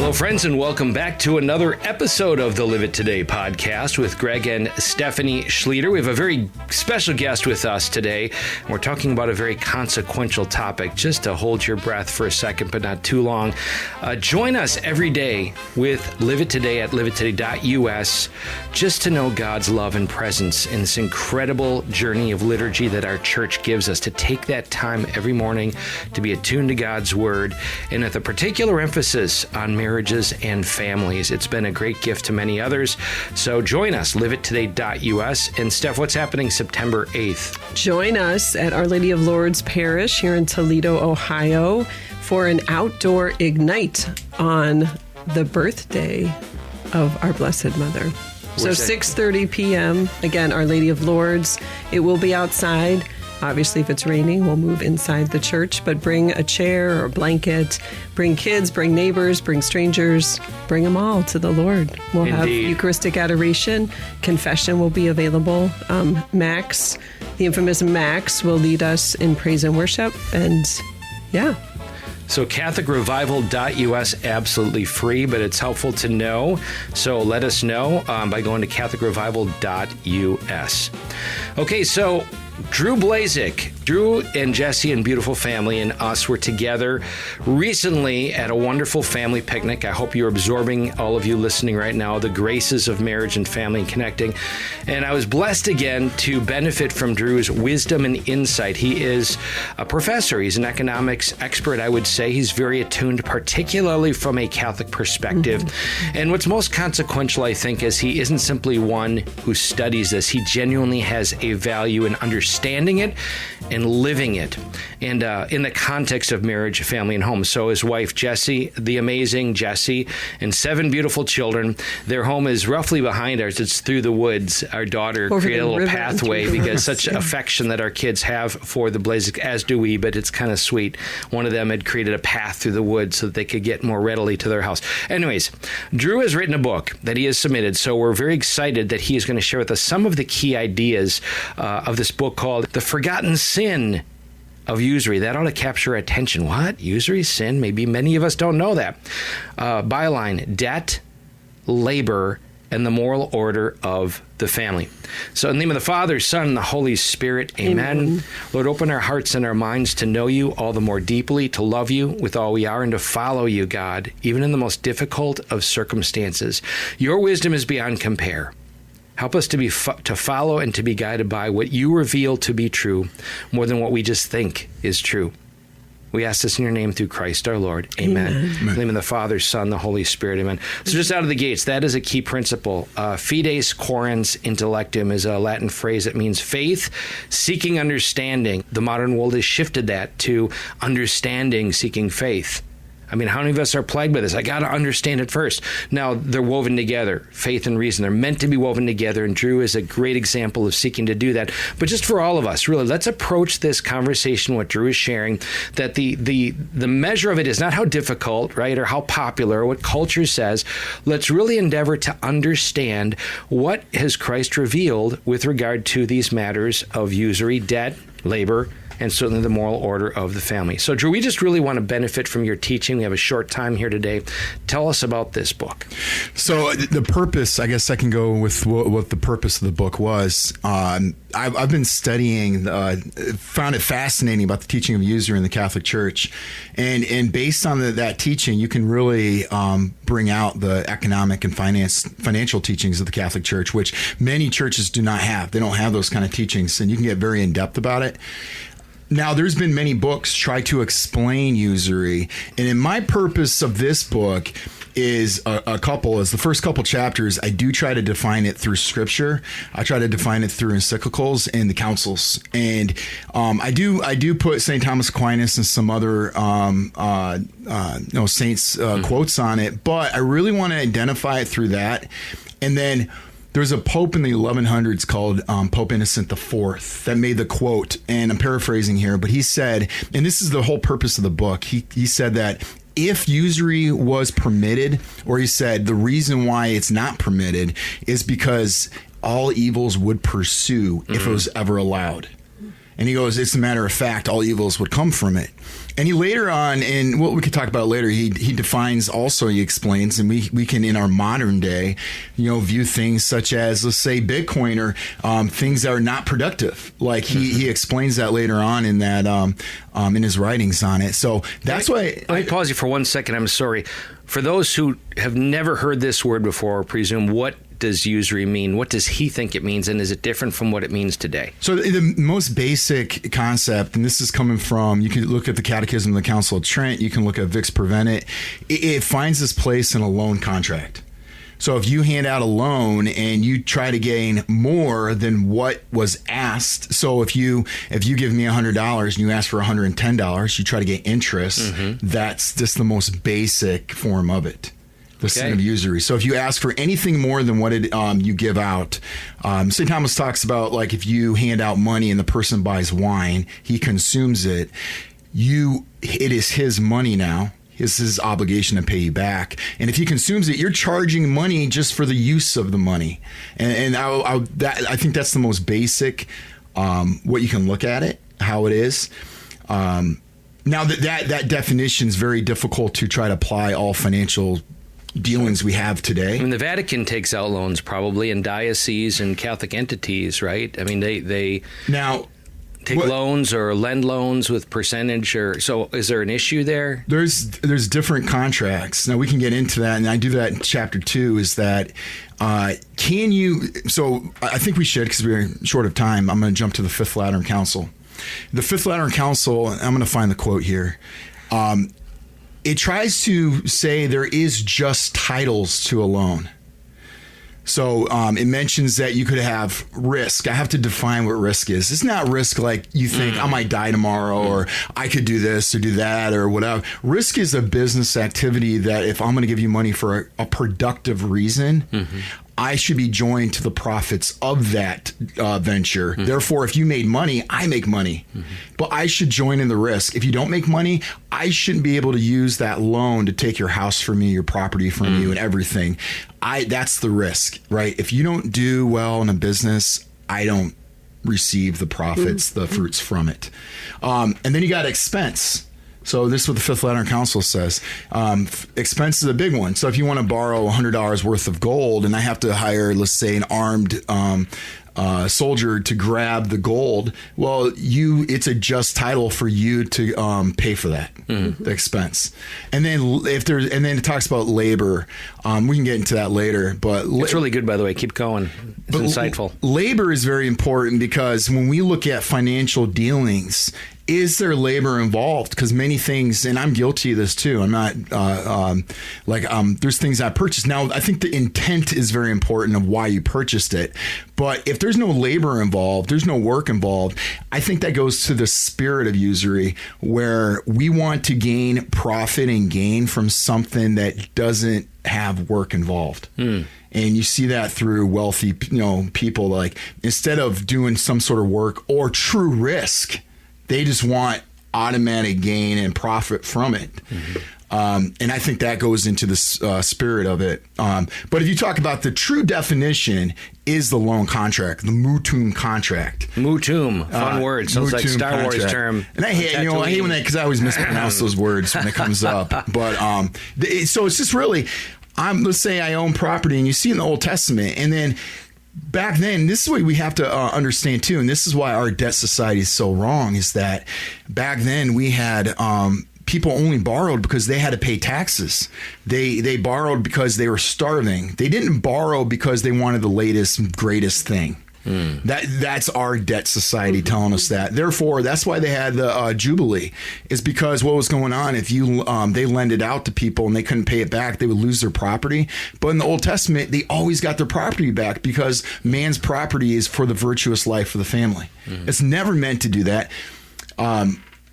Hello, friends, and welcome back to another episode of the Live It Today podcast with Greg and Stephanie Schlueter. We have a very special guest with us today, and we're talking about a very consequential topic. Just to hold your breath for a second, but not too long. Join us every day with Live It Today at liveittoday.us just to know God's love and presence in this incredible journey of liturgy that our church gives us, to take that time every morning to be attuned to God's Word, and with a particular emphasis on marriages and families. It's been a great gift to many others. So join us, liveittoday.us. And Steph, what's happening September 8th? Join us at Our Lady of Lourdes Parish here in Toledo, Ohio, for an outdoor Ignite on the birthday of our Blessed Mother. So 6:30 p.m., again, Our Lady of Lourdes. It will be outside. Obviously, if it's raining, we'll move inside the church, but bring a chair or a blanket, bring kids, bring neighbors, bring strangers, bring them all to the Lord. We'll have Eucharistic adoration. Confession will be available. Max, the infamous Max, will lead us in praise and worship. And yeah. So CatholicRevival.us, absolutely free, but it's helpful to know. So let us know by going to CatholicRevival.us. Okay, so Drew Blazsik, Drew and Jesse and beautiful family and us were together recently at a wonderful family picnic. I hope you're absorbing, all of you listening right now, the graces of marriage and family and connecting. And I was blessed again to benefit from Drew's wisdom and insight. He is a professor. He's an economics expert, I would say. He's very attuned, particularly from a Catholic perspective. Mm-hmm. And what's most consequential, I think, is he isn't simply one who studies this. He genuinely has a value in understanding it and living it, and in the context of marriage, family, and home. So his wife, Jessie, the amazing Jessie, and 7 beautiful children. Their home is roughly behind ours. It's through the woods. Our daughter created a little pathway because such affection that our kids have for the Blazsik, as do we, but it's kind of sweet. One of them had created a path through the woods so that they could get more readily to their house. Anyways, Drew has written a book that he has submitted, so we're very excited that he is going to share with us some of the key ideas of this book called The Forgotten Sin of Usury. That ought to capture our attention. What? Usury? Sin? Maybe many of us don't know that. Byline, debt, labor, and the moral order of the family. So in the name of the Father, Son, and the Holy Spirit, amen. Lord, open our hearts and our minds to know you all the more deeply, to love you with all we are, and to follow you, God, even in the most difficult of circumstances. Your wisdom is beyond compare. Help us to follow and to be guided by what you reveal to be true, more than what we just think is true. We ask this in your name through Christ our Lord. Amen. In the name of the Father, Son, the Holy Spirit. Amen. So just out of the gates, that is a key principle. Fides quorens intellectum is a Latin phrase that means faith, seeking understanding. The modern world has shifted that to understanding, seeking faith. I mean, how many of us are plagued by this? I got to understand it first. Now, they're woven together, faith and reason. They're meant to be woven together, and Drew is a great example of seeking to do that. But just for all of us, really, let's approach this conversation, what Drew is sharing, that the measure of it is not how difficult, right, or how popular, or what culture says. Let's really endeavor to understand what has Christ revealed with regard to these matters of usury, debt, labor, and certainly the moral order of the family. So, Drew, we just really want to benefit from your teaching. We have a short time here today. Tell us about this book. So the purpose, I guess I can go with what the purpose of the book was. I've been studying, found it fascinating about the teaching of usury in the Catholic Church. And based on that teaching, you can really bring out the economic and financial teachings of the Catholic Church, which many churches do not have. They don't have those kind of teachings, and you can get very in-depth about it. Now, there's been many books try to explain usury, and in my purpose of this book is the first couple chapters, I do try to define it through scripture. I try to define it through encyclicals and the councils. And I do put St. Thomas Aquinas and some other saints quotes on it, but I really want to identify it through that. And then there's a pope in the 1100s called Pope Innocent IV that made the quote, and I'm paraphrasing here, but he said, and this is the whole purpose of the book, he said that if usury was permitted, or he said the reason why it's not permitted is because all evils would pursue if it was ever allowed. And he goes, it's a matter of fact, all evils would come from it. And he later on, and what we could talk about later, he defines also, he explains, and we can, in our modern day, view things such as, let's say, Bitcoin or things that are not productive. Like he explains that later on in that in his writings on it. So that's why. Let me pause you for 1 second. I'm sorry. For those who have never heard this word before, presume, what does usury mean? What does he think it means? And is it different from what it means today? So the most basic concept, and this is coming from, you can look at the Catechism of the Council of Trent, you can look at Vix Prevenit, it finds its place in a loan contract. So if you hand out a loan and you try to gain more than what was asked, so if you give me $100 and you ask for $110, you try to get interest, that's just the most basic form of it. The sin of usury. So if you ask for anything more than what you give out, St. Thomas talks about, like, if you hand out money and the person buys wine, he consumes it, it is his money now. It's his obligation to pay you back. And if he consumes it, you're charging money just for the use of the money. And I think that's the most basic, what you can look at it, how it is. Now that definition is very difficult to try to apply all financial dealings we have today. I mean, the Vatican takes out loans probably, and dioceses and Catholic entities, right? I mean, they now take loans or lend loans with percentage, or so. Is there an issue there? There's different contracts. Now we can get into that, and I do that in chapter 2. Is that can you? So I think we should, because we're short of time. I'm going to jump to the Fifth Lateran Council. The Fifth Lateran Council. I'm going to find the quote here. It tries to say there is just titles to a loan. So it mentions that you could have risk. I have to define what risk is. It's not risk like you think I might die tomorrow or I could do this or do that or whatever. Risk is a business activity that if I'm going to give you money for a productive reason, I should be joined to the profits of that venture. Therefore, if you made money, I make money. But I should join in the risk. If you don't make money, I shouldn't be able to use that loan to take your house from me, your property from you, and everything. That's the risk, right? If you don't do well in a business, I don't receive the profits, the fruits from it. And then you got expense. So this is what the Fifth Lateran Council says. Expense is a big one. So if you want to borrow $100 worth of gold and I have to hire, let's say, an armed soldier to grab the gold, well, it's a just title for you to pay for that, the expense. And then it talks about labor. We can get into that later, but it's really good, by the way. Keep going. It's insightful. Labor is very important because when we look at financial dealings, is there labor involved? Because many things, and I'm guilty of this too. I'm not there's things I purchased. Now, I think the intent is very important of why you purchased it. But if there's no labor involved, there's no work involved, I think that goes to the spirit of usury, where we want to gain profit and gain from something that doesn't have work involved. And you see that through wealthy, people, like, instead of doing some sort of work or true risk, they just want automatic gain and profit from it. And I think that goes into the spirit of it. But if you talk about the true definition, is the loan contract, the mutum contract. Mutum, fun word. Sounds like Star contract. Wars term. And I hate when that, because I always mispronounce those words when it comes up. But so it's just really, let's say I own property, and you see in the Old Testament, and then back then, this is what we have to understand too, and this is why our debt society is so wrong, is that back then we had people only borrowed because they had to pay taxes. They borrowed because they were starving. They didn't borrow because they wanted the latest, greatest thing. That's our debt society telling us that. Therefore, that's why they had the Jubilee, is because what was going on, if you they lend it out to people and they couldn't pay it back, they would lose their property. But in the Old Testament, they always got their property back, because man's property is for the virtuous life of the family. It's never meant to do that.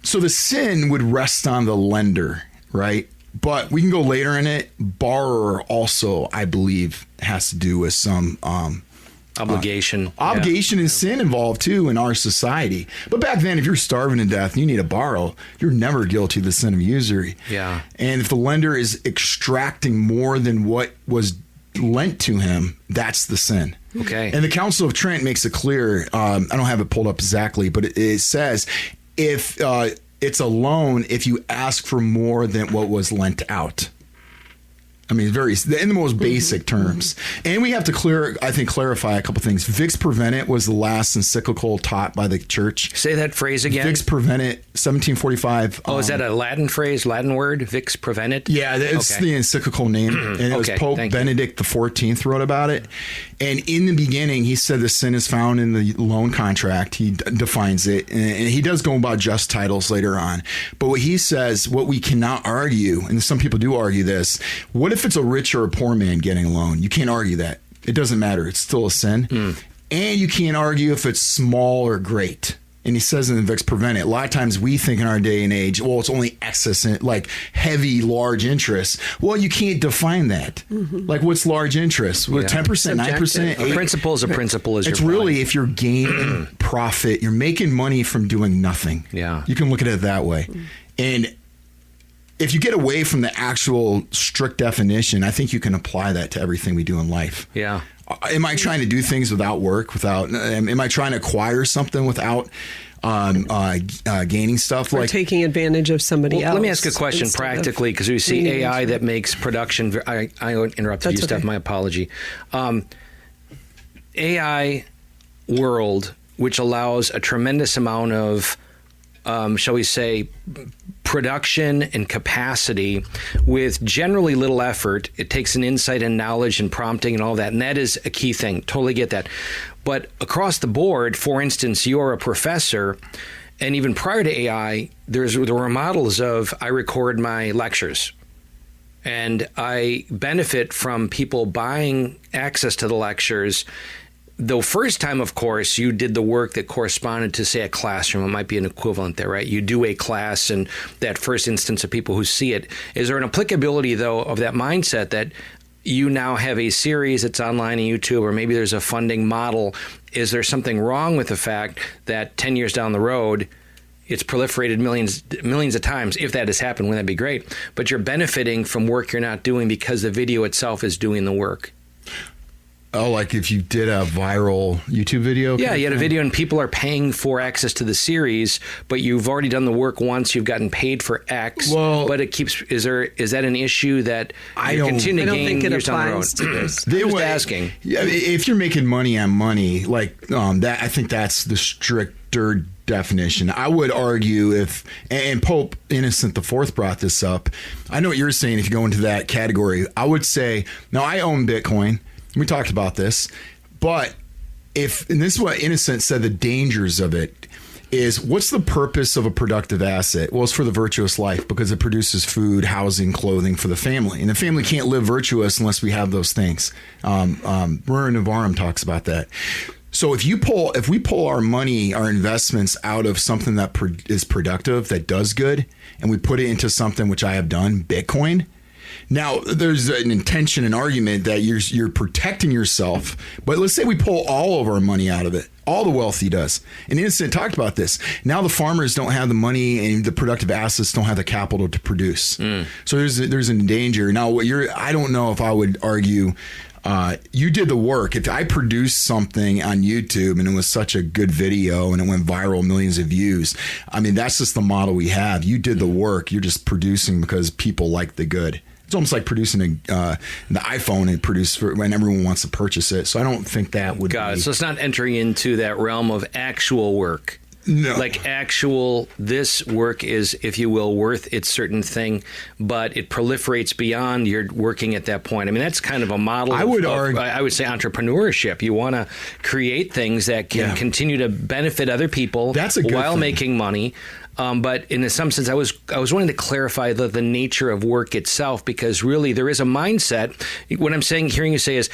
So the sin would rest on the lender, right? But we can go later in it. Borrower also, I believe, has to do with some obligation. And sin involved too in our society. But back then, if you're starving to death and you need to borrow, you're never guilty of the sin of usury. Yeah. And if the lender is extracting more than what was lent to him, that's the sin. Okay. And the Council of Trent makes it clear. I don't have it pulled up exactly, but it says if it's a loan if you ask for more than what was lent out. I mean, in the most basic terms. And we have to clarify a couple things. Vix Prevenit was the last encyclical taught by the church. Say that phrase again. Vix Prevenit, 1745. Oh, is that a Latin phrase, Latin word? Vix Prevenit? Yeah, it's the encyclical name. And it was Pope Benedict XIV wrote about it. And in the beginning, he said the sin is found in the loan contract. He defines it. And he does go about just titles later on. But what he says, what we cannot argue, and some people do argue this, what if it's a rich or a poor man getting a loan? You can't argue that. It doesn't matter. It's still a sin. And you can't argue if it's small or great. And he says in the Vix Prevenit, a lot of times we think in our day and age, well, it's only excess, like heavy, large interest. Well, you can't define that. Like, what's large interest? Well, 10%, 9%? A principle is a principle. It's really if you're gaining profit, you're making money from doing nothing. Yeah. You can look at it that way. And if you get away from the actual strict definition, I think you can apply that to everything we do in life. Yeah. Am I trying to do things without work? Am I trying to acquire something without gaining stuff? Or taking advantage of somebody else? Let me ask a question practically, because we see AI that makes production. I interrupted you, Steph. My apology. AI world, which allows a tremendous amount of, shall we say, production and capacity with generally little effort. It takes an insight and knowledge and prompting and all that. And that is a key thing. Totally get that. But across the board, for instance, you're a professor, and even prior to AI, there were models of I record my lectures. And I benefit from people buying access to the lectures. The first time, of course, you did the work that corresponded to, say, a classroom. It might be an equivalent there, right? You do a class, and that first instance of people who see it. Is there an applicability, though, of that mindset that you now have a series that's online on YouTube, or maybe there's a funding model? Is there something wrong with the fact that 10 years down the road, it's proliferated millions of times? If that has happened, wouldn't that be great? But you're benefiting from work you're not doing because the video itself is doing the work. Oh, like if you did a viral YouTube video? Yeah, you had a video and people are paying for access to the series, but you've already done the work once, you've gotten paid for X, but it keeps, is that an issue that you continue to gain think it years down the road? applies to this. I'm just asking. Yeah, if you're making money on money, like that, I think that's the stricter definition. I would argue and Pope Innocent IV brought this up. I know what you're saying if you go into that category. I would say, now I own Bitcoin. We talked about this, but and this is what Innocent said, the dangers of it is, what's the purpose of a productive asset? Well, it's for the virtuous life, because it produces food, housing, clothing for the family. And the family can't live virtuous unless we have those things. Murray Navarum talks about that. So if we pull our money, our investments out of something that is productive, that does good, and we put it into something which I have done, Bitcoin. Now, there's an intention and argument that you're protecting yourself, but let's say we pull all of our money out of it, all the wealthy does. And Innocent talked about this. Now the farmers don't have the money, and the productive assets don't have the capital to produce. So there's a danger. Now, I don't know if I would argue you did the work. If I produced something on YouTube and it was such a good video and it went viral, millions of views, I mean, that's just the model we have. You did the work. You're just producing because people like the good. It's almost like producing the iPhone and produce when everyone wants to purchase it. So I don't think that would be. So it's not entering into that realm of actual work. No. Like this work is, if you will, worth its certain thing, but it proliferates beyond your working at that point. I mean, that's kind of a model I would say entrepreneurship. You want to create things that can continue to benefit other people while making money. But in some sense, I was wanting to clarify the nature of work itself, because really there is a mindset. What I'm hearing you say is,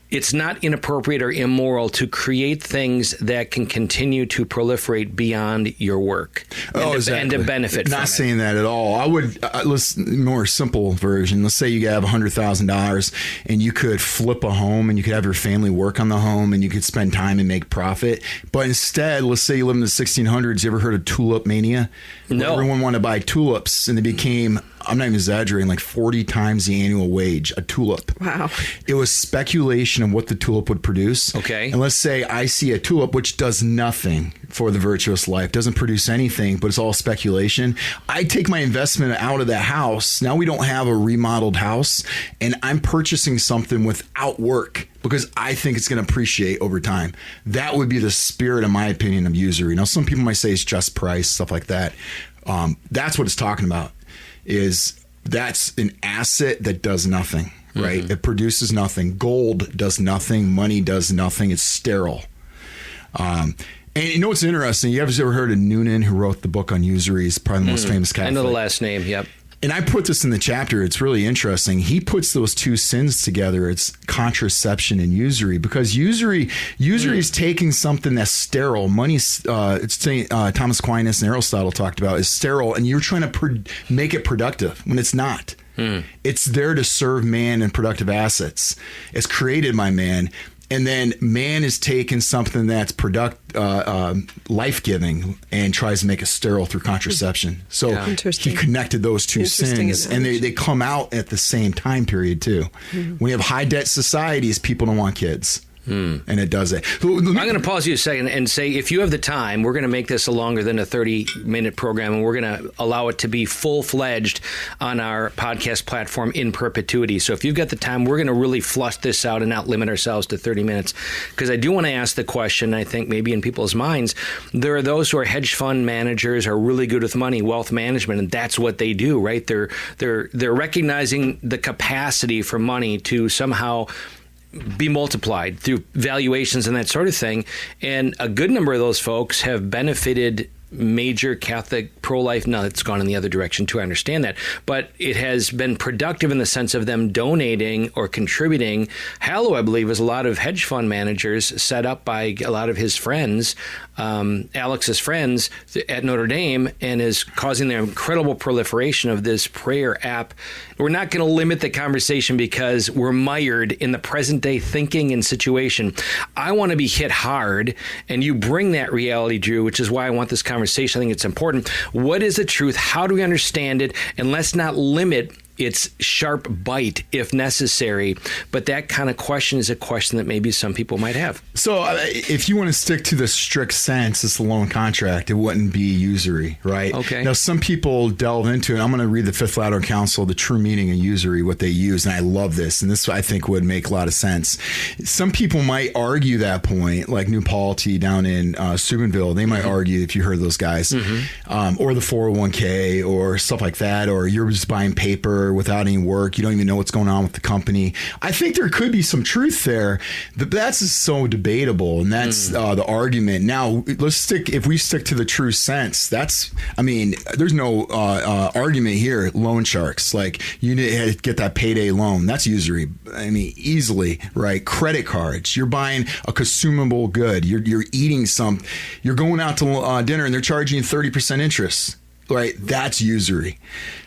it's not inappropriate or immoral to create things that can continue to proliferate beyond your work and to benefit from it. Not saying that at all. I would, let's more simple version. Let's say you have $100,000 and you could flip a home and you could have your family work on the home and you could spend time and make profit. But instead, let's say you live in the 1600s. You ever heard of tulip mania? No. Everyone wanted to buy tulips, and they became I'm not even exaggerating, like 40 times the annual wage, a tulip. Wow. It was speculation of what the tulip would produce. Okay. And let's say I see a tulip which does nothing for the virtuous life, doesn't produce anything, but it's all speculation. I take my investment out of that house. Now we don't have a remodeled house, and I'm purchasing something without work because I think it's going to appreciate over time. That would be the spirit, in my opinion, of usury. Now, some people might say it's just price, stuff like that. That's what it's talking about, is that's an asset that does nothing, right? It produces nothing. Gold does nothing. Money does nothing. It's sterile. And you know what's interesting? You ever heard of Noonan, who wrote the book on usury? He's probably the most famous Catholic. I know the last name, yep. And I put this in the chapter. It's really interesting. He puts those two sins together. It's contraception and usury, because usury is taking something that's sterile. Money's, Thomas Aquinas and Aristotle talked about, is sterile, and you're trying to make it productive when it's not. It's there to serve man and productive assets. It's created by man. And then man is taking something that's life-giving and tries to make it sterile through contraception. So he connected those two sins, and they come out at the same time period too. When you have high debt societies, people don't want kids. And it does it. I'm going to pause you a second and say, if you have the time, we're going to make this a longer than a 30-minute program, and we're going to allow it to be full-fledged on our podcast platform in perpetuity. So if you've got the time, we're going to really flush this out and not limit ourselves to 30 minutes. Because I do want to ask the question, I think maybe in people's minds, there are those who are hedge fund managers, are really good with money, wealth management, and that's what they do, right? They're recognizing the capacity for money to somehow be multiplied through valuations and that sort of thing. And a good number of those folks have benefited major Catholic pro-life. Now it's gone in the other direction too, I understand that. But it has been productive in the sense of them donating or contributing. Hallow, I believe, is a lot of hedge fund managers set up by a lot of his friends, Alex's friends at Notre Dame, and is causing the incredible proliferation of this prayer app. We're not going to limit the conversation because we're mired in the present day thinking and situation. I want to be hit hard, and you bring that reality, Drew, which is why I want this conversation. I think it's important. What is the truth? How do we understand it? And let's not limit its sharp bite if necessary. But that kind of question is a question that maybe some people might have. So if you want to stick to the strict sense, it's a loan contract. It wouldn't be usury, right? Okay. Now, some people delve into it. I'm going to read the Fifth Lateran Council, the true meaning of usury, what they use. And I love this. And this, I think, would make a lot of sense. Some people might argue that point, like New Polity down in Steubenville. They might argue, if you heard those guys, or the 401k or stuff like that, or you're just buying paper without any work. You don't even know what's going on with the company. I think there could be some truth there, but that's just so debatable, and that's the argument. Now, if we stick to the true sense, there's no argument here. Loan sharks, like you need to get that payday loan. That's usury. Easily, right? Credit cards. You're buying a consumable good. You're eating some. You're going out to dinner and they're charging you 30% interest. Right? That's usury.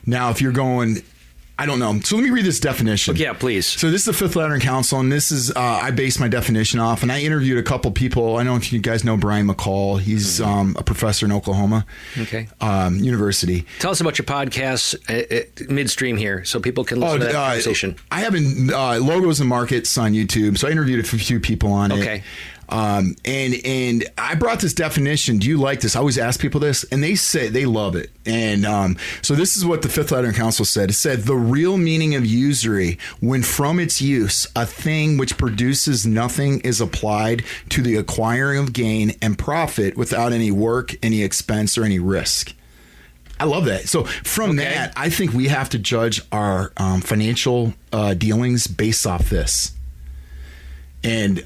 Now, if you're going, I don't know. So let me read this definition. Yeah, please. So this is the Fifth Lateran Council, and this is, I based my definition off, and I interviewed a couple people. I don't know if you guys know Brian McCall. He's a professor in Oklahoma University. Tell us about your podcast midstream here so people can listen to that conversation. I have Logos and Markets on YouTube, so I interviewed a few people on it. Okay. And I brought this definition. Do you like this? I always ask people this, and they say they love it. And so this is what the Fifth Lateran Council said. It said, the real meaning of usury, when from its use, a thing which produces nothing is applied to the acquiring of gain and profit without any work, any expense, or any risk. I love that. So from that, I think we have to judge our financial dealings based off this. And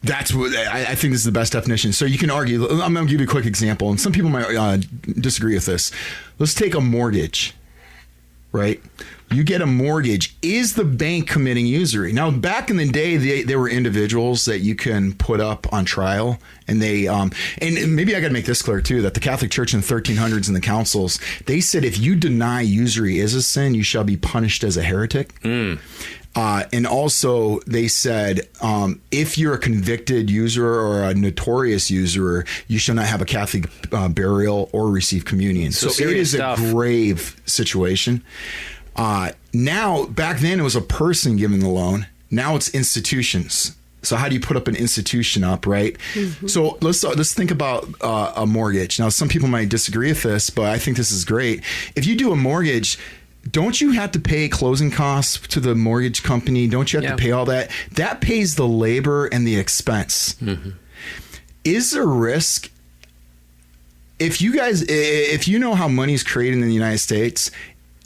that's what I think this is the best definition. So you can argue. I'm going to give you a quick example, and some people might disagree with this. Let's take a mortgage, right? You get a mortgage. Is the bank committing usury? Now, back in the day, there were individuals that you can put up on trial, and they and maybe I got to make this clear too, that the Catholic Church in the 1300s and the councils, they said if you deny usury is a sin, you shall be punished as a heretic. And also, they said, if you're a convicted usurer or a notorious usurer, you shall not have a Catholic burial or receive communion. So it is stuff. a grave situation. Now, back then, it was a person giving the loan. Now it's institutions. So how do you put up an institution up, right? Mm-hmm. So let's think about a mortgage. Now, some people might disagree with this, but I think this is great. If you do a mortgage, don't you have to pay closing costs to the mortgage company? Don't you have to pay all that? That pays the labor and the expense. Mm-hmm. Is there risk? If you know how money is created in the United States,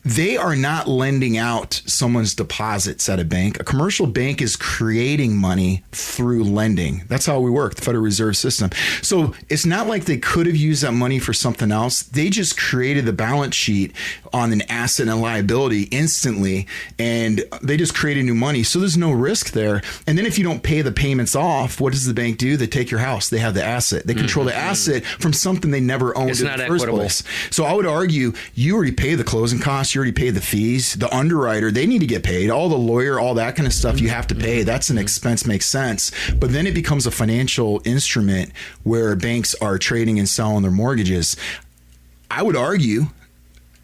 they are not lending out someone's deposits at a bank. A commercial bank is creating money through lending. That's how we work, the Federal Reserve System. So it's not like they could have used that money for something else. They just created the balance sheet on an asset and a liability instantly, and they just created new money. So there's no risk there. And then if you don't pay the payments off, what does the bank do? They take your house. They have the asset. They control the asset from something they never owned in the first place. So I would argue you already pay the closing costs. You already pay the fees. The underwriter, they need to get paid. All the lawyer, all that kind of stuff you have to pay. That's an expense, makes sense. But then it becomes a financial instrument where banks are trading and selling their mortgages. I would argue,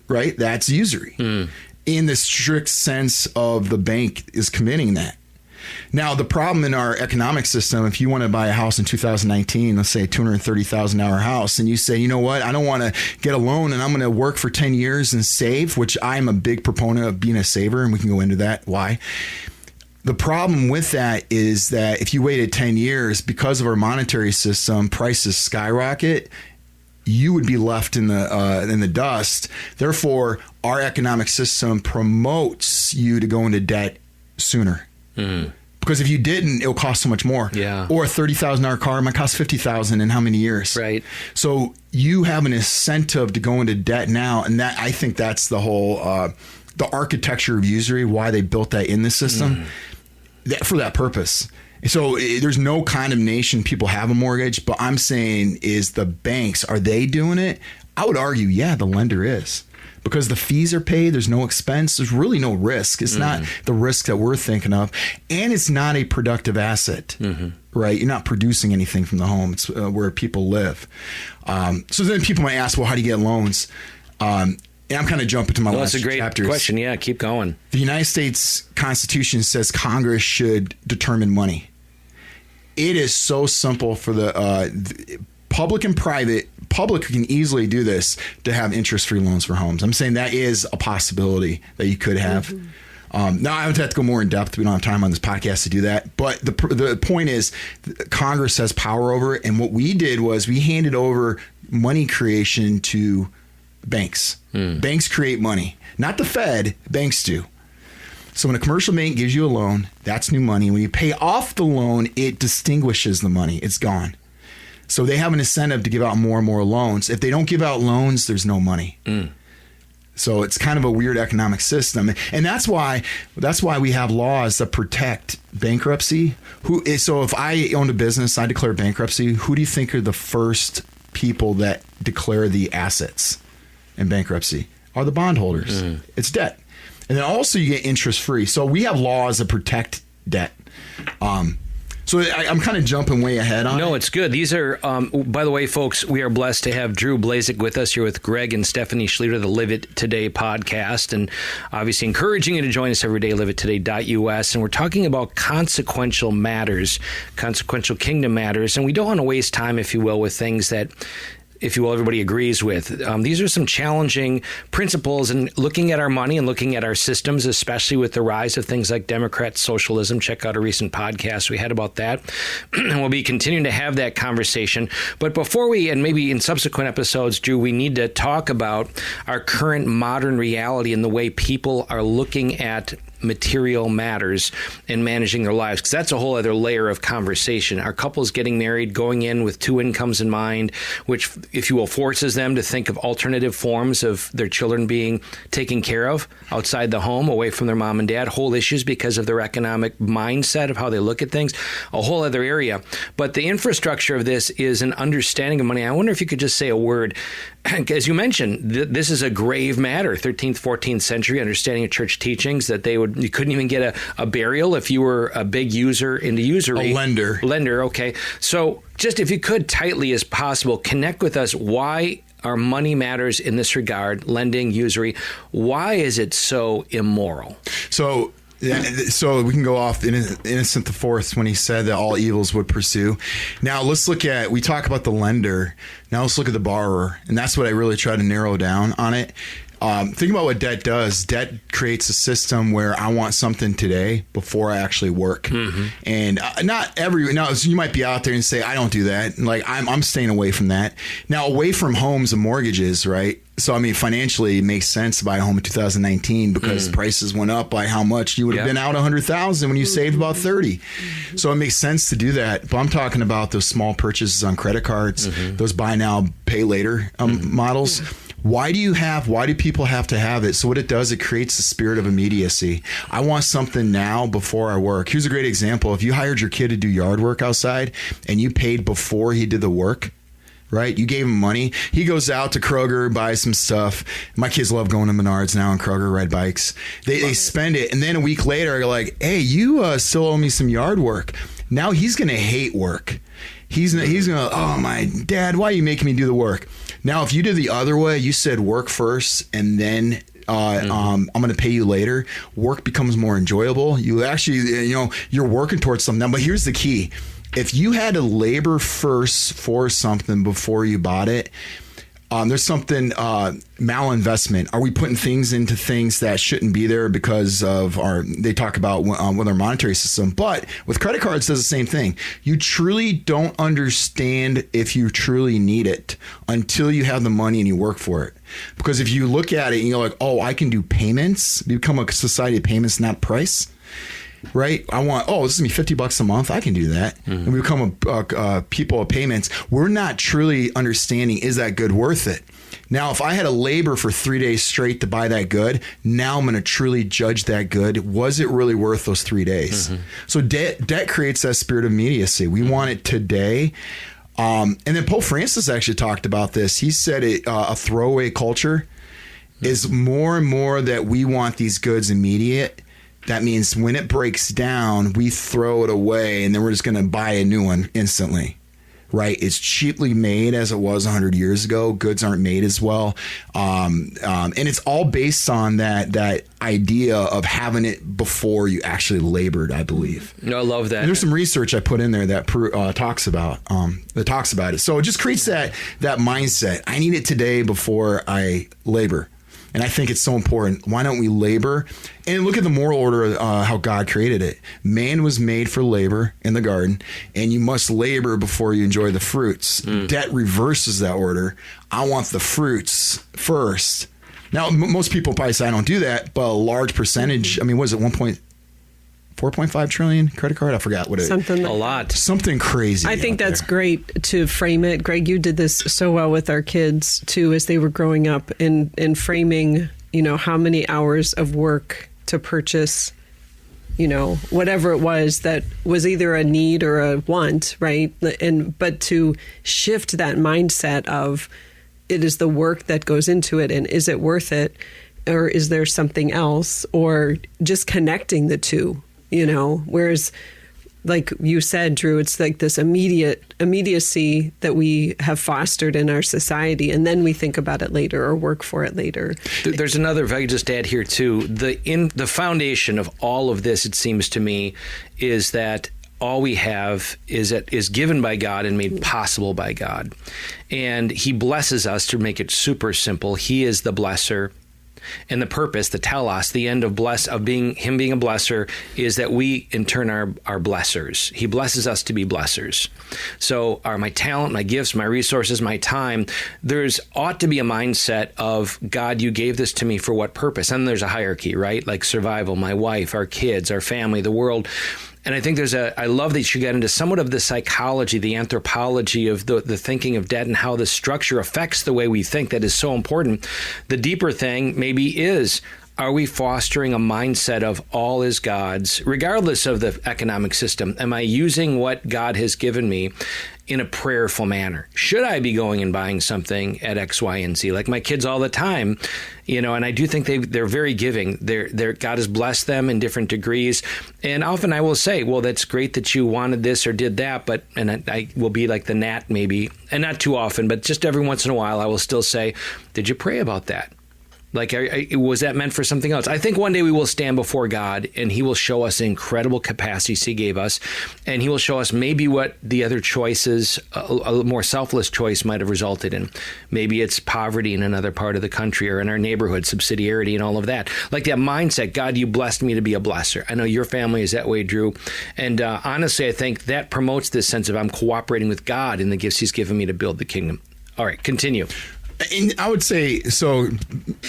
right, that's usury in the strict sense of the bank is committing that. Now, the problem in our economic system, if you want to buy a house in 2019, let's say a $230,000 house, and you say, you know what, I don't want to get a loan and I'm going to work for 10 years and save, which I'm a big proponent of being a saver, and we can go into that. Why? The problem with that is that if you waited 10 years, because of our monetary system, prices skyrocket, you would be left in the dust. Therefore, our economic system promotes you to go into debt sooner. Mm-hmm. Because if you didn't, it will cost so much more. Yeah. Or a $30,000 car might cost $50,000 in how many years? Right. So you have an incentive to go into debt now, and that I think that's the whole the architecture of usury, why they built that in the system, for that purpose. So there's no condemnation. People have a mortgage, but I'm saying is the banks, are they doing it? I would argue, yeah, the lender is. Because the fees are paid, there's no expense, there's really no risk. It's not the risk that we're thinking of. And it's not a productive asset, right? You're not producing anything from the home. It's where people live. So then people might ask, well, how do you get loans? And I'm kind of jumping to my last chapters. That's a great question. Yeah, keep going. The United States Constitution says Congress should determine money. It is so simple for the public and private. Public can easily do this to have interest-free loans for homes. I'm saying that is a possibility that you could have. Now, I would have to go more in depth. We don't have time on this podcast to do that. But the point is, Congress has power over it. And what we did was we handed over money creation to banks. Banks create money. Not the Fed, banks do. So when a commercial bank gives you a loan, that's new money. When you pay off the loan, it distinguishes the money. It's gone. So they have an incentive to give out more and more loans. If they don't give out loans, there's no money. So it's kind of a weird economic system. And that's why we have laws that protect bankruptcy. So if I owned a business, I declare bankruptcy, who do you think are the first people that declare the assets in bankruptcy? Are the bondholders. It's debt. And then also you get interest free. So we have laws that protect debt. So I'm kind of jumping way ahead on it. No, it's good. These are, by the way, folks, we are blessed to have Drew Blazsik with us here with Greg and Stephanie Schlueter, the Live It Today podcast, and obviously encouraging you to join us every day, liveittoday.us. And we're talking about consequential matters, consequential kingdom matters, and we don't want to waste time, if you will, with things that, if you will, everybody agrees with. These are some challenging principles in looking at our money and looking at our systems, especially with the rise of things like Democrat socialism. Check out a recent podcast we had about that. And we'll be continuing to have that conversation. But before we, and maybe in subsequent episodes, Drew, we need to talk about our current modern reality and the way people are looking at material matters and managing their lives, because that's a whole other layer of conversation. Are couples getting married, going in with two incomes in mind, which, if you will, forces them to think of alternative forms of their children being taken care of outside the home, away from their mom and dad, whole issues because of their economic mindset of how they look at things, a whole other area. But the infrastructure of this is an understanding of money. I wonder if you could just say a word. as you mentioned, this is a grave matter. 13th, 14th century understanding of church teachings that you couldn't even get a burial if you were a big user into usury. A lender. Lender, okay. So just if you could, tightly as possible, connect with us why our money matters in this regard, lending, usury. Why is it so immoral? So we can go off Innocent IV when he said that all evils would pursue. Now let's look at, we talk about the lender. Now let's look at the borrower. And that's what I really try to narrow down on it. Think about what debt does. Debt creates a system where I want something today before I actually work. Mm-hmm. And so you might be out there and say, I don't do that. Like I'm staying away from that. Now, away from homes and mortgages, right? So, I mean, financially, it makes sense to buy a home in 2019 because prices went up by how much? You would have been out $100,000 when you saved about $30,000. So it makes sense to do that. But I'm talking about those small purchases on credit cards, those buy now, pay later models. Why do people have to have it? So what it does, it creates a spirit of immediacy. I want something now before I work. Here's a great example. If you hired your kid to do yard work outside and you paid before he did the work, right? You gave him money. He goes out to Kroger, buys some stuff. My kids love going to Menards now and Kroger, ride bikes. They spend it. And then a week later, you're like, hey, you still owe me some yard work. Now he's going to hate work. He's going to, oh, my dad, why are you making me do the work? Now, if you did the other way, you said work first and then I'm going to pay you later. Work becomes more enjoyable. You actually, you're working towards something now. But here's the key. If you had to labor first for something before you bought it, there's something malinvestment. Are we putting things into things that shouldn't be there because of they talk about with our monetary system, but with credit cards, does the same thing. You truly don't understand if you truly need it until you have the money and you work for it. Because if you look at it and you're like, oh, I can do payments, become a society of payments, not price. Right? I want, this is going to be $50 a month. I can do that. And we become a people of payments. We're not truly understanding, is that good worth it? Now, if I had to labor for 3 days straight to buy that good, now I'm going to truly judge that good. Was it really worth those 3 days? So debt creates that spirit of immediacy. We want it today. And then Pope Francis actually talked about this. He said a throwaway culture is more and more that we want these goods immediate. That means when it breaks down, we throw it away and then we're just going to buy a new one instantly, right? It's cheaply made as it was 100 years ago. Goods aren't made as well. And it's all based on that idea of having it before you actually labored, I believe. No, I love that. And there's some research I put in there that talks about it. So it just creates that mindset. I need it today before I labor. And I think it's so important. Why don't we labor? And look at the moral order of how God created it. Man was made for labor in the garden, and you must labor before you enjoy the fruits. Debt reverses that order. I want the fruits first. Now, most people probably say I don't do that, but a large percentage, I mean, what is it, 4.5 trillion credit card? I forgot what it is. Something a lot. Something crazy. I think that's great to frame it. Greg, you did this so well with our kids too as they were growing up in framing, how many hours of work to purchase, whatever it was that was either a need or a want, right? But to shift that mindset of it is the work that goes into it and is it worth it, or is there something else, or just connecting the two. Whereas like you said, Drew, it's like this immediacy that we have fostered in our society, and then we think about it later or work for it later. There's another, if I could just add here too, the foundation of all of this, it seems to me, is that all we have is given by God and made possible by God. And he blesses us, to make it super simple. He is the blesser. And the purpose, the telos, the end of being a blesser, is that we in turn are blessers. He blesses us to be blessers. So my talent, my gifts, my resources, my time, there's ought to be a mindset of, God, you gave this to me for what purpose? And there's a hierarchy, right? Like survival, my wife, our kids, our family, the world. And I think I love that you get into somewhat of the psychology, the anthropology of the thinking of debt and how the structure affects the way we think. That is so important. The deeper thing maybe is, are we fostering a mindset of all is God's, regardless of the economic system? Am I using what God has given me in a prayerful manner? Should I be going and buying something at X, Y, and Z? Like my kids all the time, and I do think they're very giving. God has blessed them in different degrees. And often I will say, well, that's great that you wanted this or did that, and I will be like the gnat maybe, and not too often, but just every once in a while I will still say, did you pray about that? Like, was that meant for something else? I think one day we will stand before God and he will show us the incredible capacities he gave us. And he will show us maybe what the other choices, a more selfless choice might have resulted in. Maybe it's poverty in another part of the country or in our neighborhood, subsidiarity and all of that. Like that mindset, God, you blessed me to be a blesser. I know your family is that way, Drew. And honestly, I think that promotes this sense of I'm cooperating with God in the gifts he's given me to build the kingdom. All right, continue. And I would say, so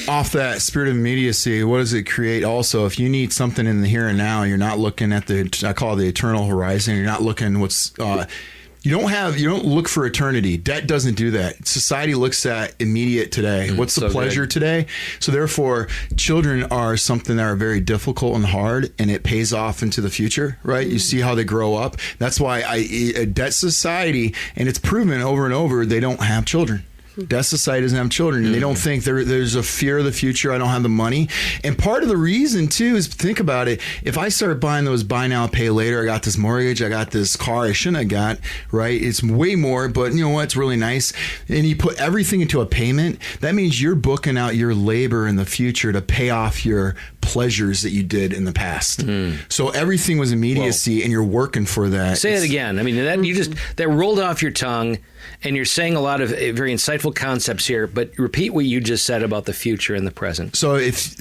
off that spirit of immediacy, what does it create also? If you need something in the here and now, you're not looking at I call it the eternal horizon. You're not looking you don't look for eternity. Debt doesn't do that. Society looks at immediate today. What's the pleasure today? So therefore, children are something that are very difficult and hard, and it pays off into the future, right? You see how they grow up. That's why a debt society, and it's proven over and over, they don't have children. Death society doesn't have children, and they don't think there's a fear of the future. I don't have the money. And part of the reason, too, is think about it. If I start buying those buy now, pay later, I got this mortgage, I got this car I shouldn't have got, right? It's way more, but you know what? It's really nice. And you put everything into a payment. That means you're booking out your labor in the future to pay off your pleasures that you did in the past. So everything was immediacy, and you're working for that. Say it again. I mean, that rolled off your tongue. And you're saying a lot of very insightful concepts here, but repeat what you just said about the future and the present. So if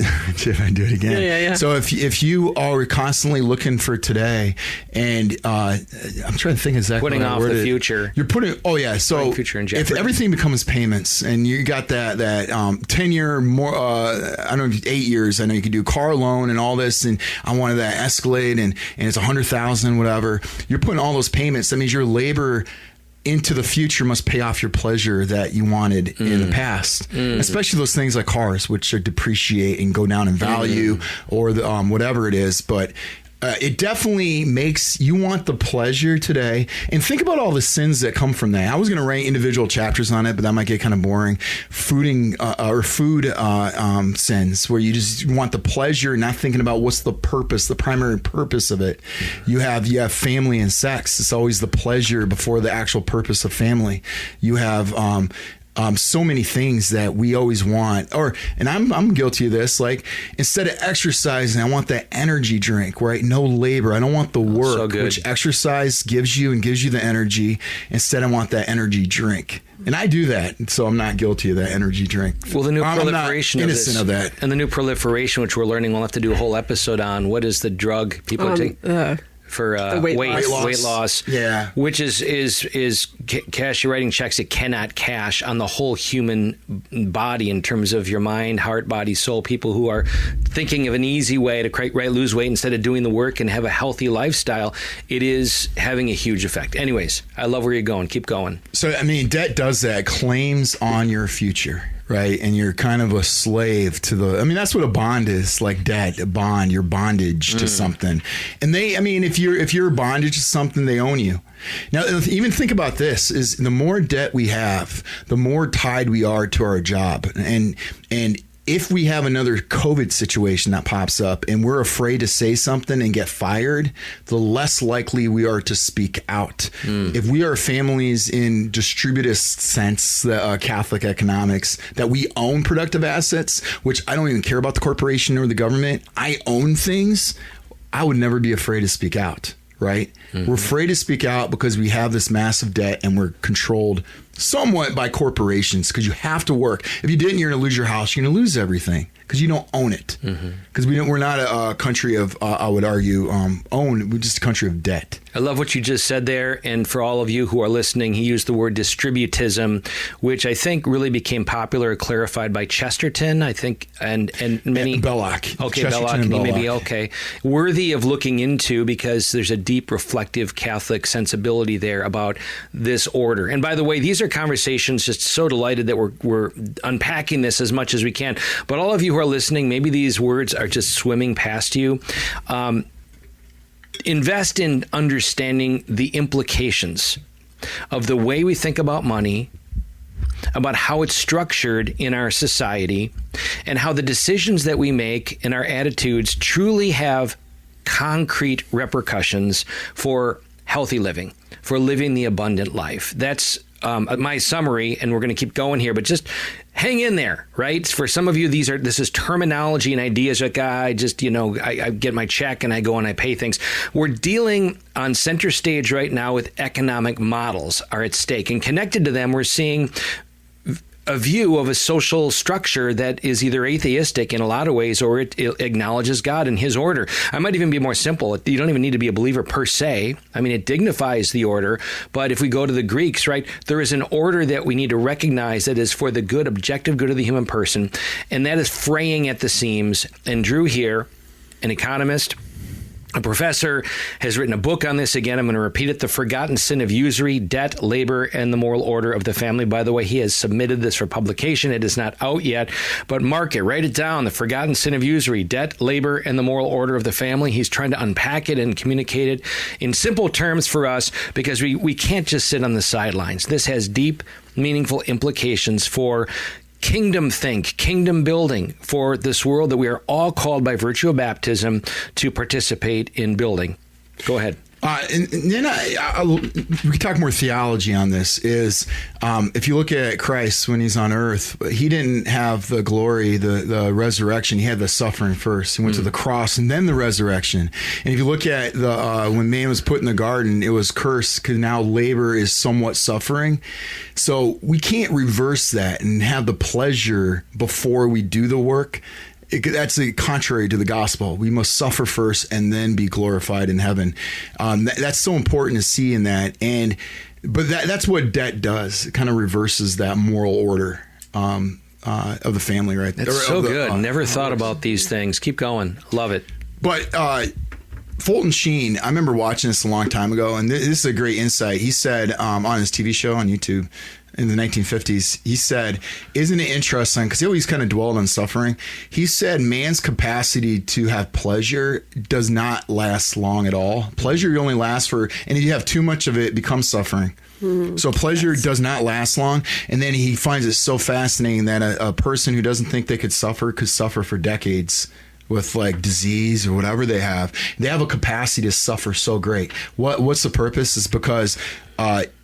I do it again. Yeah. So if you are constantly looking for today, and I'm trying to think exactly putting off the future. You're putting so future in if everything becomes payments, and you got that 10-year more, I don't know, 8 years. I know you could do car loan and all this, and I wanted that Escalade, and it's $100,000, whatever. You're putting all those payments. That means your labor into the future must pay off your pleasure that you wanted in the past, especially those things like cars, which are depreciate and go down in value, or the whatever it is. But it definitely makes you want the pleasure today. And think about all the sins that come from that. I was going to write individual chapters on it, but that might get kind of boring. Food sins, where you just want the pleasure, not thinking about what's the purpose, the primary purpose of it. You have family and sex. It's always the pleasure before the actual purpose of family. You have so many things that we always want, and I'm guilty of this. Like, instead of exercising, I want that energy drink, right? No labor. I don't want the work, which exercise gives you the energy. Instead, I want that energy drink. And I do that, so I'm not guilty of that energy drink. Well, the new proliferation I'm not innocent of that. And the new proliferation, which we're learning, we'll have to do a whole episode on. What is the drug people are taking? For weight loss, yeah, which is cash. You're writing checks that cannot cash on the whole human body in terms of your mind, heart, body, soul. People who are thinking of an easy way to lose weight instead of doing the work and have a healthy lifestyle, it is having a huge effect. Anyways, I love where you're going. Keep going. So, I mean, debt does that. Claims on your future. Right. And you're kind of a slave to that's what a bond is, like debt, a bond, your bondage to something. And if you're bondage to something, they own you. Now, even think about this, is the more debt we have, the more tied we are to our job. And if we have another COVID situation that pops up and we're afraid to say something and get fired, the less likely we are to speak out. If we are families in distributist sense, Catholic economics, that we own productive assets, which I don't even care about the corporation or the government, I own things, I would never be afraid to speak out. Right? We're afraid to speak out because we have this massive debt and we're controlled somewhat by corporations, because you have to work. If you didn't, you're going to lose your house. You're going to lose everything because you don't own it. Because we're not a country of, I would argue, we're just a country of debt. I love what you just said there. And for all of you who are listening, he used the word distributism, which I think really became popular, clarified by Chesterton, I think, and many... Belloc. Okay, Belloc. And maybe, okay. Worthy of looking into, because there's a deep reflective Catholic sensibility there about this order. And by the way, these are conversations, just so delighted that we're unpacking this as much as we can. But all of you who are listening, maybe these words are just swimming past you. Invest in understanding the implications of the way we think about money, about how it's structured in our society, and how the decisions that we make and our attitudes truly have concrete repercussions for healthy living, for living the abundant life. That's my summary, and we're going to keep going here, but just hang in there, right? For some of you, this is terminology and ideas like, I get my check and I go and I pay things. We're dealing on center stage right now with economic models are at stake, and connected to them, we're seeing a view of a social structure that is either atheistic in a lot of ways, or it acknowledges God and his order. I might even be more simple. You don't even need to be a believer per se. I mean, it dignifies the order. But if we go to the Greeks, right, there is an order that we need to recognize that is for the good, objective good of the human person. And that is fraying at the seams. And Drew here, an economist, a professor, has written a book on this. Again, I'm going to repeat it: The Forgotten Sin of Usury, Debt, Labor, and the Moral Order of the Family. By the way, he has submitted this for publication. It is not out yet, but mark it, write it down: The Forgotten Sin of Usury, Debt, Labor, and the Moral Order of the Family. He's trying to unpack it and communicate it in simple terms for us, because we can't just sit on the sidelines. This has deep, meaningful implications for kingdom think, kingdom building, for this world that we are all called by virtue of baptism to participate in building. Go ahead. And then we can talk more theology on this. Is if you look at Christ when he's on earth, he didn't have the glory, the resurrection. He had the suffering first. He went to the cross and then the resurrection. And if you look at when man was put in the garden, it was cursed, because now labor is somewhat suffering. So we can't reverse that and have the pleasure before we do the work. That's contrary to the gospel. We must suffer first and then be glorified in heaven. That's so important to see in that. But that's what debt does. It kind of reverses that moral order of the family, right? That's so good. Never thought about these things. Keep going. Love it. But Fulton Sheen, I remember watching this a long time ago, and this is a great insight. He said on his TV show on YouTube in the 1950s, he said, isn't it interesting, because he always kind of dwelled on suffering. He said man's capacity to have pleasure does not last long at all. Pleasure only lasts and if you have too much of it, it becomes suffering. So pleasure does not last long. And then he finds it so fascinating that a person who doesn't think they could suffer for decades with like disease or whatever they have a capacity to suffer so great. What's the purpose? Is because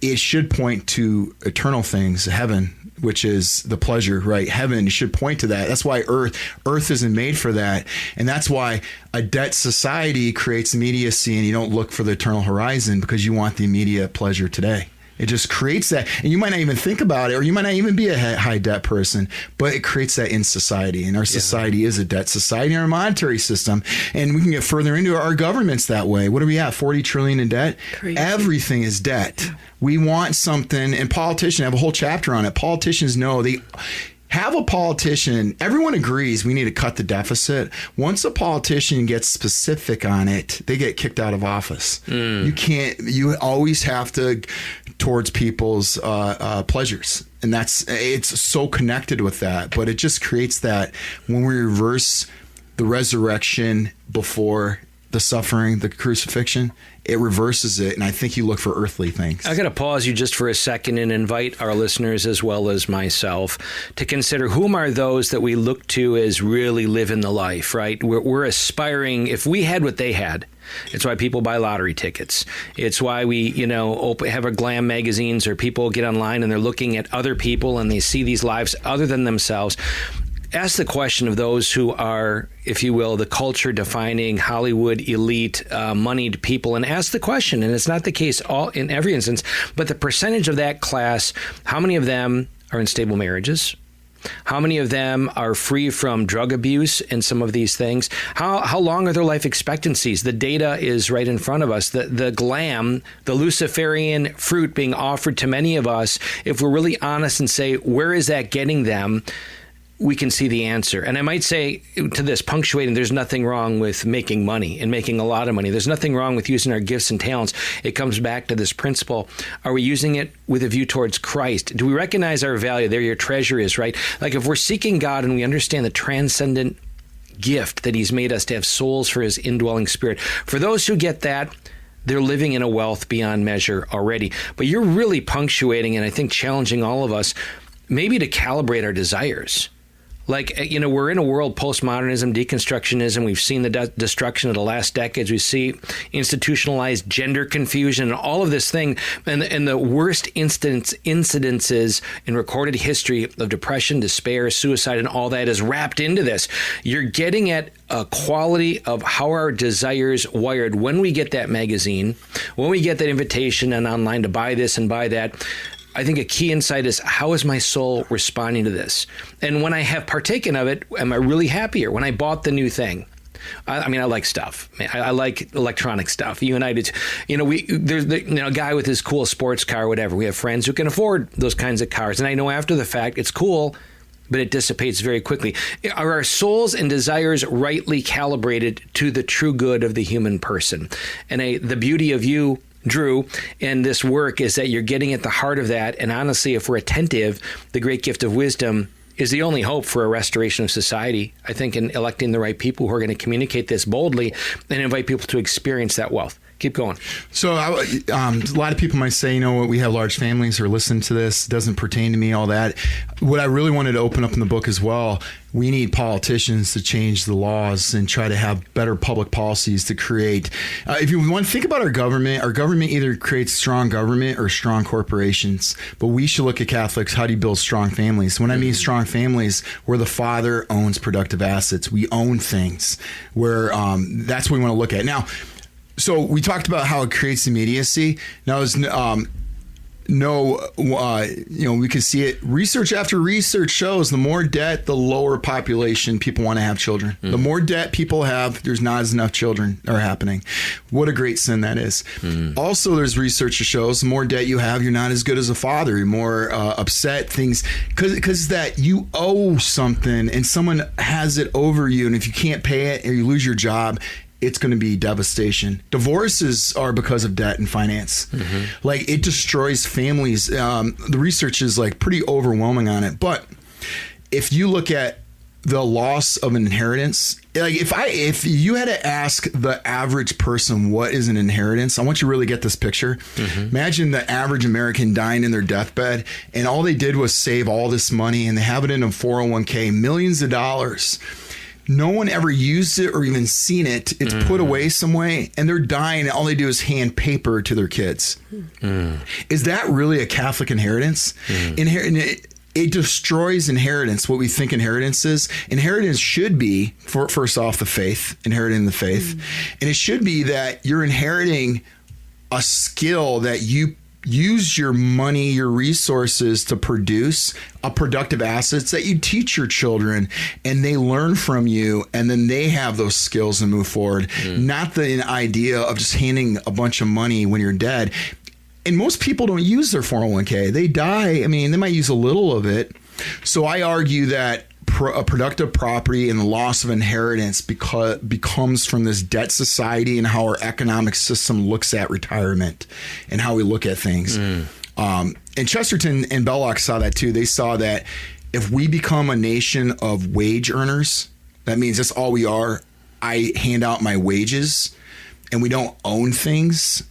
it should point to eternal things, heaven, which is the pleasure, right? Heaven should point to that. That's why earth isn't made for that. And that's why a debt society creates immediacy, and you don't look for the eternal horizon because you want the immediate pleasure today. It just creates that, and you might not even think about it, or you might not even be a high debt person, but it creates that in society. And our society is a debt society, our monetary system. And we can get further into our governments that way. What are we at? 40 trillion in debt? Crazy. Everything is debt. Yeah. We want something, and politicians have a whole chapter on it. Politicians know have a politician, everyone agrees we need to cut the deficit. Once a politician gets specific on it, they get kicked out of office. You always have to towards people's pleasures. And it's so connected with that, but it just creates that when we reverse the resurrection before the suffering, the crucifixion, it reverses it. And I think you look for earthly things. I got to pause you just for a second and invite our listeners, as well as myself, to consider whom are those that we look to as really living the life, right? We're aspiring, if we had what they had. It's why people buy lottery tickets. It's why we, have our glam magazines, or people get online and they're looking at other people and they see these lives other than themselves. Ask the question of those who are, if you will, the culture-defining Hollywood elite, moneyed people, and ask the question, and it's not the case in every instance, but the percentage of that class, how many of them are in stable marriages? How many of them are free from drug abuse and some of these things? How long are their life expectancies? The data is right in front of us. The glam, the Luciferian fruit being offered to many of us, if we're really honest and say, where is that getting them? We can see the answer. And I might say to this, punctuating, there's nothing wrong with making money and making a lot of money. There's nothing wrong with using our gifts and talents. It comes back to this principle. Are we using it with a view towards Christ? Do we recognize our value? There your treasure is, right? Like if we're seeking God and we understand the transcendent gift that he's made us to have souls for his indwelling spirit. For those who get that, they're living in a wealth beyond measure already. But you're really punctuating and I think challenging all of us maybe to calibrate our desires. Like, we're in a world, postmodernism, deconstructionism. We've seen the destruction of the last decades. We see institutionalized gender confusion and all of this thing. And the worst incidences in recorded history of depression, despair, suicide, and all that is wrapped into this. You're getting at a quality of how our desires wired when we get that magazine, when we get that invitation and online to buy this and buy that. I think a key insight is, how is my soul responding to this? And when I have partaken of it, am I really happier? When I bought the new thing, I like stuff. I like electronic stuff. You and I did. There's a guy with his cool sports car or whatever. We have friends who can afford those kinds of cars. And I know after the fact, it's cool, but it dissipates very quickly. Are our souls and desires rightly calibrated to the true good of the human person? And the beauty of you, Drew, and this work is that you're getting at the heart of that. And honestly, if we're attentive, the great gift of wisdom is the only hope for a restoration of society, I think, in electing the right people who are going to communicate this boldly and invite people to experience that wealth. Keep going. So a lot of people might say, we have large families or listen to this. It doesn't pertain to me, all that. What I really wanted to open up in the book as well, we need politicians to change the laws and try to have better public policies to create. If you want to think about our government either creates strong government or strong corporations. But we should look at Catholics. How do you build strong families? When I mean strong families, where the father owns productive assets. We own things. Where that's what we want to look at. Now, so we talked about how it creates immediacy. Now, we can see it. Research after research shows the more debt, the lower population people want to have children. The more debt people have, there's not as enough children are happening. What a great sin that is. Also, there's research that shows the more debt you have, you're not as good as a father. You're more upset, things, because that you owe something and someone has it over you. And if you can't pay it or you lose your job, it's going to be devastation. Divorces are because of debt and finance. Like, it destroys families. The research is pretty overwhelming on it. But if you look at the loss of an inheritance, if you had to ask the average person what is an inheritance, I want you to really get this picture. Imagine the average American dying in their deathbed, and all they did was save all this money, and they have it in a 401k, millions of dollars. No one ever used it or even seen it. It's put away some way, and they're dying, and all they do is hand paper to their kids. Is that really a Catholic inheritance? It destroys inheritance, what we think inheritance is. Inheritance should be, first off, the faith, inheriting the faith. And it should be that you're inheriting a skill that you use your money, your resources to produce a productive assets that you teach your children, and they learn from you, and then they have those skills and move forward. Not the idea of just handing a bunch of money when you're dead. And most people don't use their 401k. They die. I mean, they might use a little of it. So I argue that a productive property and the loss of inheritance becomes from this debt society and how our economic system looks at retirement and how we look at things. And Chesterton and Belloc saw that too. They saw that if we become a nation of wage earners, that means that's all we are. I hand out my wages and we don't own things.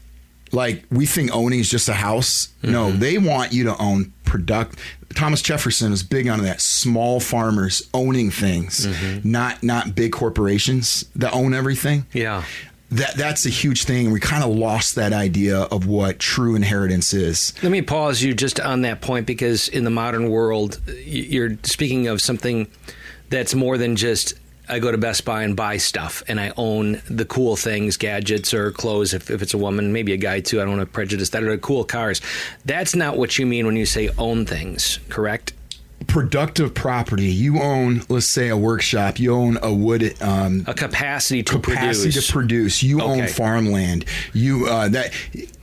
Like, we think owning is just a house. No, they want you to own product. Thomas Jefferson was big on that. Small farmers owning things, not big corporations that own everything. Yeah. That's a huge thing. We kind of lost that idea of what true inheritance is. Let me pause you just on that point, because in the modern world, you're speaking of something that's more than just, I go to Best Buy and buy stuff and I own the cool things, gadgets or clothes, if it's a woman, maybe a guy too. I don't want to prejudice that, or cool cars. That's not what you mean when you say own things, correct? Productive property. You own, let's say, a workshop. You own a wood, a capacity to produce. You own farmland.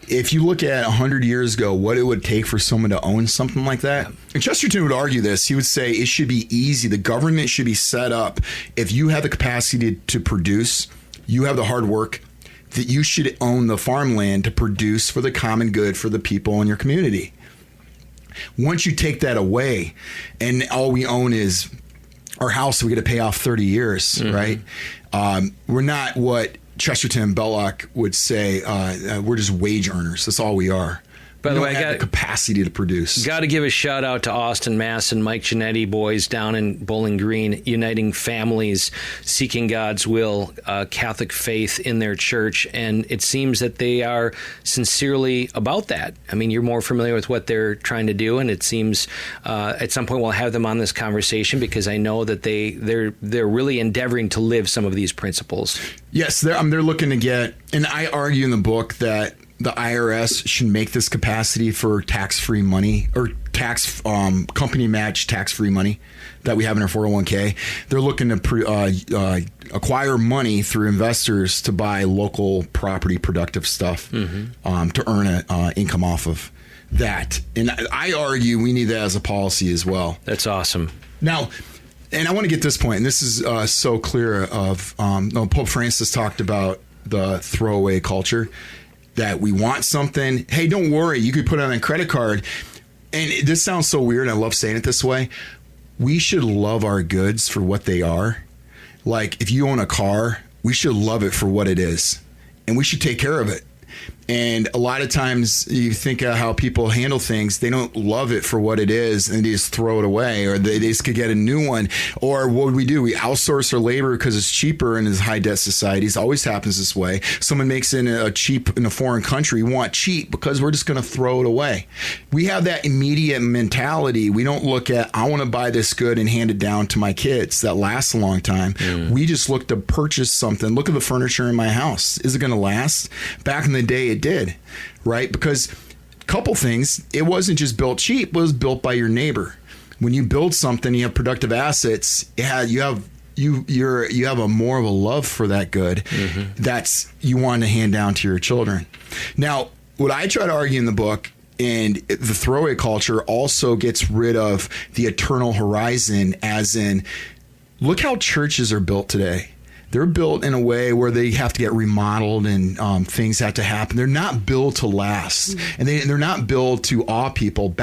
If you look at 100 years ago, what it would take for someone to own something like that. And Chesterton would argue this. He would say it should be easy. The government should be set up. If you have the capacity to produce, you have the hard work, that you should own the farmland to produce for the common good for the people in your community. Once you take that away and all we own is our house, we get to pay off 30 years, right? We're not what Chesterton Belloc would say, we're just wage earners. That's all we are. By the way, I got the capacity to produce. Got to give a shout out to Austin Mass and Mike Giannetti boys down in Bowling Green, uniting families, seeking God's will, Catholic faith in their church, and it seems that they are sincerely about that. I mean, you're more familiar with what they're trying to do, and it seems at some point we'll have them on this conversation because I know that they're really endeavoring to live some of these principles. Yes, they're looking to get, and I argue in the book that the IRS should make this capacity for tax-free money or company match tax-free money that we have in our 401k. They're looking to acquire money through investors to buy local property productive stuff to earn an income off of that. And I argue we need that as a policy as well. That's awesome. Now, and I want to get this point, and this is so clear of Pope Francis talked about the throwaway culture. That we want something. Hey, don't worry. You could put it on a credit card. And this sounds so weird. I love saying it this way. We should love our goods for what they are. Like if you own a car, we should love it for what it is. And we should take care of it. And a lot of times you think of how people handle things, they don't love it for what it is and they just throw it away, or they just could get a new one. Or what do? We outsource our labor because it's cheaper in these high debt societies. It always happens this way. Someone makes it cheap in a foreign country. We want cheap because we're just going to throw it away. We have that immediate mentality. We don't look at, I want to buy this good and hand it down to my kids that lasts a long time. We just look to purchase something. Look at the furniture in my house. Is it going to last? Back in the day, it did, right? Because a couple things, it wasn't just built cheap, it was built by your neighbor. When you build something, you have productive assets, you have a more of a love for that good that's you want to hand down to your children. Now, what I try to argue in the book, and the throwaway culture also gets rid of the eternal horizon, as in, look how churches are built today. They're built in a way where they have to get remodeled and things have to happen. They're not built to last, and they're not built to awe people.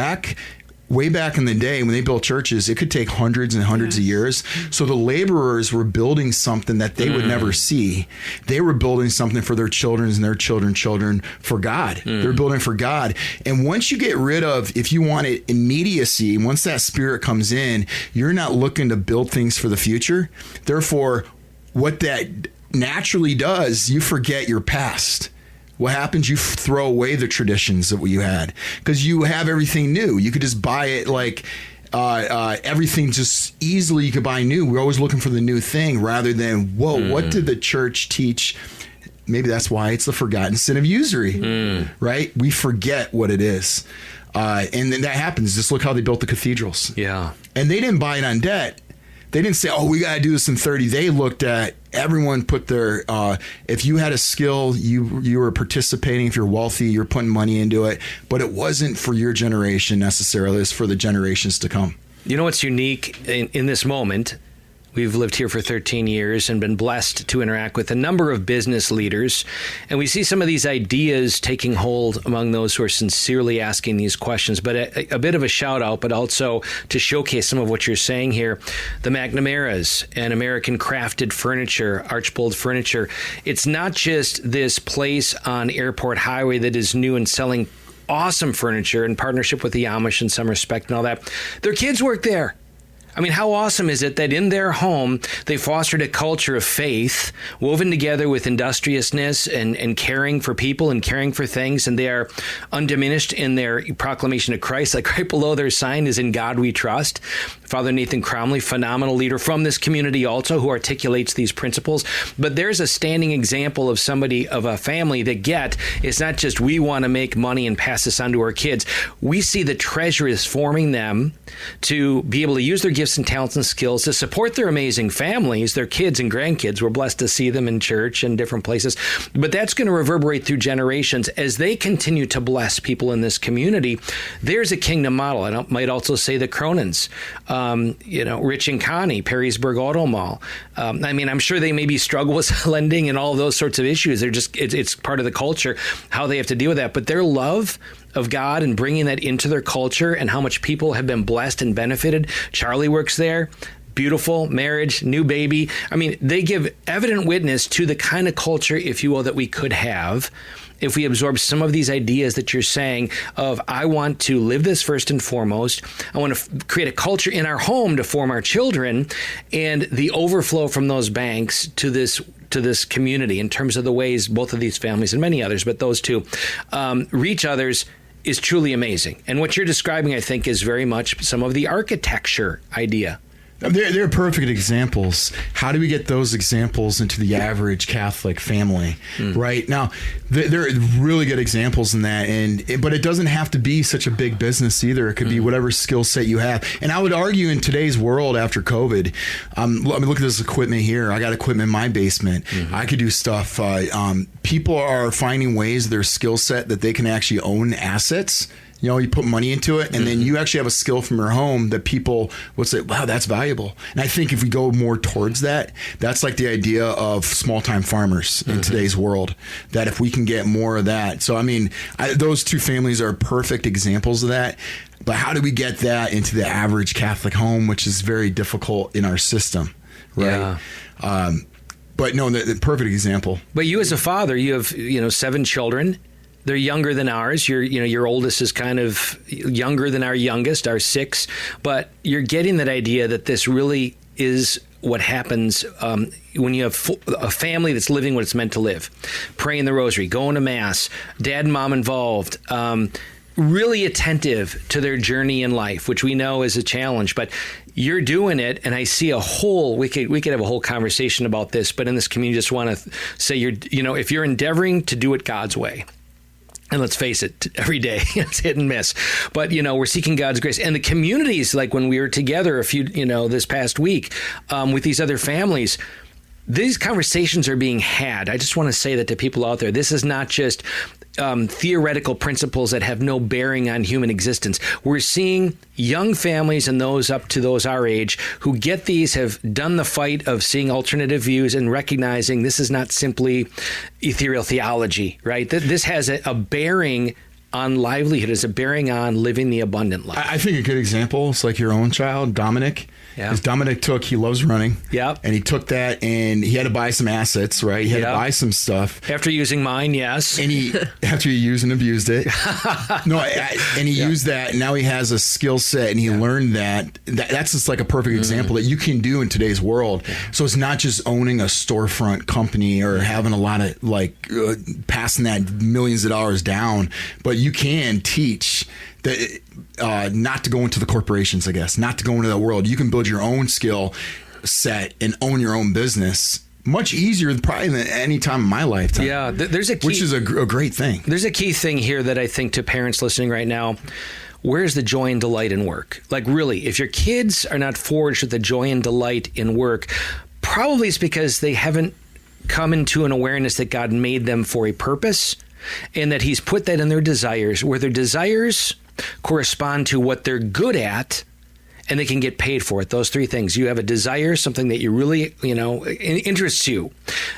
Way back in the day when they built churches, it could take hundreds and hundreds of years. So the laborers were building something that they would never see. They were building something for their children and their children for God. They're building for God. And once you get rid of, if you want it, immediacy, once that spirit comes in, you're not looking to build things for the future. Therefore, what that naturally does, you forget your past. What happens? You throw away the traditions that you had because you have everything new. You could just buy it like everything just easily. You could buy new. We're always looking for the new thing rather than, whoa, what did the church teach? Maybe that's why it's the forgotten sin of usury, right? We forget what it is. And then that happens. Just look how they built the cathedrals. Yeah. And they didn't buy it on debt. They didn't say, oh, we got to do this in 30. They looked at everyone put their, if you had a skill, you were participating. If you're wealthy, you're putting money into it. But it wasn't for your generation necessarily. It's for the generations to come. You know what's unique in this moment? We've lived here for 13 years and been blessed to interact with a number of business leaders. And we see some of these ideas taking hold among those who are sincerely asking these questions. But a bit of a shout out, but also to showcase some of what you're saying here. The McNamara's and American Crafted Furniture, Archbold Furniture. It's not just this place on Airport Highway that is new and selling awesome furniture in partnership with the Amish in some respect and all that. Their kids work there. I mean, how awesome is it that in their home, they fostered a culture of faith woven together with industriousness and caring for people and caring for things, and they are undiminished in their proclamation of Christ. Like right below their sign is "In God We Trust." Father Nathan Cromley, phenomenal leader from this community also, who articulates these principles. But there's a standing example of somebody, of a family that it's not just we want to make money and pass this on to our kids. We see the treasure is forming them to be able to use their gifts and talents and skills to support their amazing families, their kids and grandkids. We're blessed to see them in church and different places. But that's going to reverberate through generations as they continue to bless people in this community. There's a kingdom model. I might also say the Cronins, Rich and Connie, Perrysburg Auto Mall. I'm sure they maybe struggle with lending and all those sorts of issues. They're just, it's part of the culture, how they have to deal with that. But their love of God and bringing that into their culture and how much people have been blessed and benefited. Charlie works there. beautiful marriage, new baby. I mean, they give evident witness to the kind of culture, if you will, that we could have if we absorb some of these ideas that you're saying of, I want to live this first and foremost. I want to create a culture in our home to form our children, and the overflow from those banks to this community in terms of the ways both of these families and many others, but those two, reach others is truly amazing. And what you're describing, I think, is very much some of the architecture idea. They're perfect examples. How do we get those examples into the average Catholic family? Right now, they're really good examples in that, but it doesn't have to be such a big business either. It could be whatever skill set you have. And I would argue in today's world after COVID, I mean, look at this equipment here. I got equipment in my basement. I could do stuff. People are finding ways their skill set that they can actually own assets. You know, you put money into it, and then you actually have a skill from your home that people will say, wow, that's valuable. And I think if we go more towards that, that's like the idea of small-time farmers in today's world, that if we can get more of that. So, I mean, those two families are perfect examples of that. But how do we get that into the average Catholic home, which is very difficult in our system, right? Yeah. But no, the perfect example. But you as a father, you have, 7 children. They're younger than ours. Your oldest is kind of younger than our youngest, our 6. But you're getting that idea that this really is what happens when you have a family that's living what it's meant to live. Praying the rosary, going to Mass, dad and mom involved, really attentive to their journey in life, which we know is a challenge. But you're doing it, and I see we could have a whole conversation about this, but in this community, just want to say if you're endeavoring to do it God's way. And let's face it, every day it's hit and miss. But, we're seeking God's grace. And the communities, like when we were together this past week with these other families, these conversations are being had. I just want to say that to people out there. This is not just theoretical principles that have no bearing on human existence. We're seeing young families and those up to those our age who get these, have done the fight of seeing alternative views and recognizing this is not simply ethereal theology, right? This has a bearing on livelihood, is a bearing on living the abundant life. I think a good example is like your own child, Dominic. Yeah. Because Dominic he loves running. Yeah. And he took that and he had to buy some assets, right? He had to buy some stuff. After using mine, yes. And after he used and abused it. And he used that, and now he has a skill set, and he learned that. That's just like a perfect example that you can do in today's world. Yeah. So it's not just owning a storefront company or having a lot of passing that millions of dollars down, but you can teach that not to go into the corporations, I guess, not to go into that world. You can build your own skill set and own your own business much easier probably than any time in my lifetime. Yeah, there's a key, which is a great thing. There's a key thing here that I think to parents listening right now. Where's the joy and delight in work? Like really, if your kids are not forged with the joy and delight in work, probably it's because they haven't come into an awareness that God made them for a purpose and that he's put that in their desires, where their desires correspond to what they're good at, and they can get paid for it. Those 3 things. You have a desire, something that you really, interests you,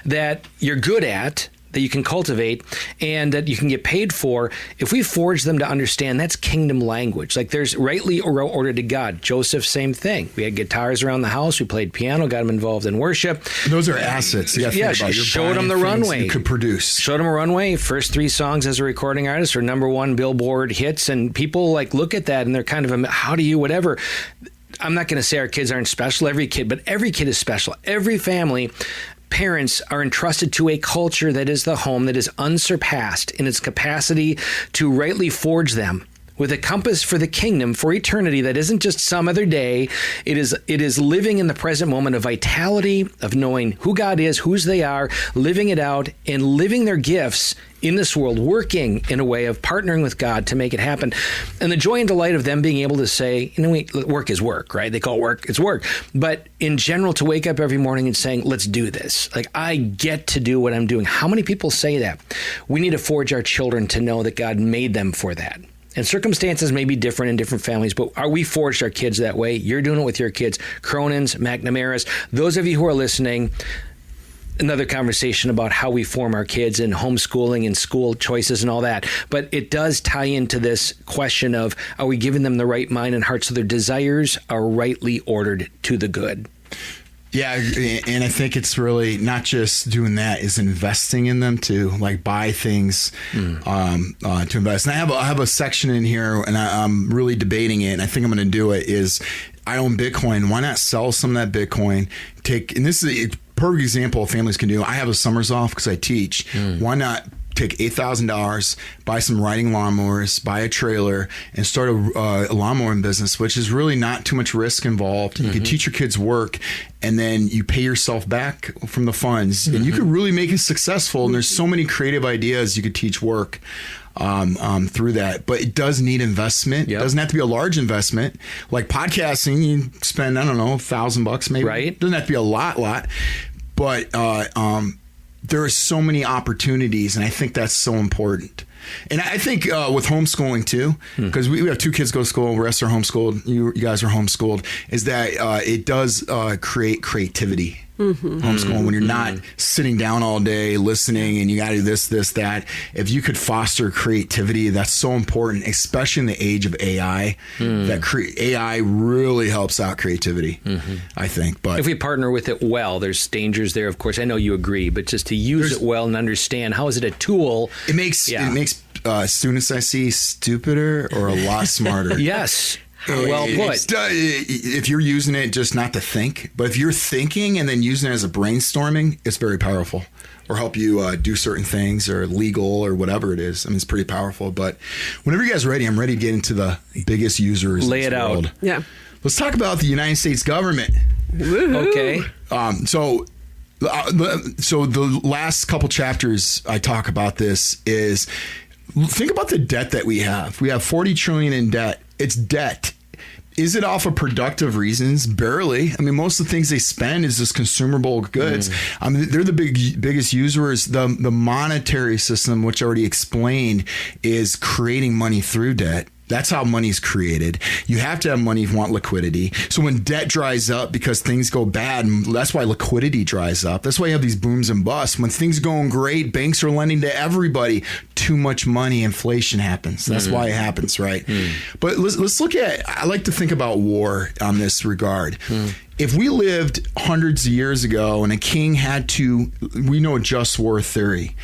that you're good at, that you can cultivate, and that you can get paid for. If we forge them to understand, that's kingdom language. Like there's rightly ordered to God. Joseph, same thing. We had guitars around the house. We played piano, got him involved in worship. Those are assets. You think about. Showed him the runway. You could produce. Showed him a runway. First 3 songs as a recording artist are #1 Billboard hits. And people look at that and they're kind of, how do you, whatever. I'm not going to say our kids aren't special, but every kid is special. Every family, parents are entrusted to a culture that is the home that is unsurpassed in its capacity to rightly forge them with a compass for the kingdom for eternity that isn't just some other day. It is living in the present moment of vitality, of knowing who God is, whose they are, living it out, and living their gifts in this world, working in a way of partnering with God to make it happen. And the joy and delight of them being able to say, work is work, right? They call it work, it's work. But in general, to wake up every morning and saying, let's do this. I get to do what I'm doing. How many people say that? We need to forge our children to know that God made them for that. And circumstances may be different in different families, but are we forged our kids that way? You're doing it with your kids. Cronin's, McNamara's. Those of you who are listening, another conversation about how we form our kids and homeschooling and school choices and all that. But it does tie into this question of, are we giving them the right mind and heart so their desires are rightly ordered to the good? Yeah, and I think it's really not just doing that, is investing in them to like buy things to invest. And I have a section in here, and I'm really debating it, and I think I'm going to do it, is I own Bitcoin. Why not sell some of that Bitcoin? And this is a perfect example of families can do. I have the summers off because I teach. Why not take $8,000, buy some riding lawnmowers, buy a trailer, and start a lawnmowing business, which is really not too much risk involved. You can teach your kids work, and then you pay yourself back from the funds, and you could really make it successful. And there's so many creative ideas you could teach work through that, but it does need investment. It doesn't have to be a large investment. Like podcasting, you spend, I don't know, $1,000 maybe. Right. It doesn't have to be a lot, but there are so many opportunities, and I think that's so important. And I think with homeschooling too, because we have 2 kids go to school, the rest are homeschooled, you guys are homeschooled, is that it does create creativity. Homeschooling, when you're not sitting down all day listening and you got to do this, that. If you could foster creativity, that's so important, especially in the age of AI. That AI really helps out creativity, I think. But if we partner with it well, there's dangers there, of course. I know you agree, but just to use it well and understand how is it a tool. It makes students I see stupider or a lot smarter. Yes. Well put. If you're using it just not to think, but if you're thinking and then using it as a brainstorming, it's very powerful. Or help you do certain things, or legal, or whatever it is. I mean, it's pretty powerful. But whenever you guys are ready, I'm ready to get into the biggest users. Lay it out. Yeah. Let's talk about the United States government. Woo-hoo. Okay. So the last couple chapters I talk about this is, think about the debt that we have. We have $40 trillion in debt. It's debt. Is it off of productive reasons? Barely. I mean, most of the things they spend is just consumable goods. I mean, they're the biggest users. The monetary system, which I already explained, is creating money through debt. That's how money's created. You have to have money if you want liquidity. So when debt dries up because things go bad, and that's why liquidity dries up. That's why you have these booms and busts. When things are going great, banks are lending to everybody. Too much money, inflation happens. That's why it happens, right? But let's look at, I like to think about war on this regard. If we lived hundreds of years ago and a king had to, we know just war theory.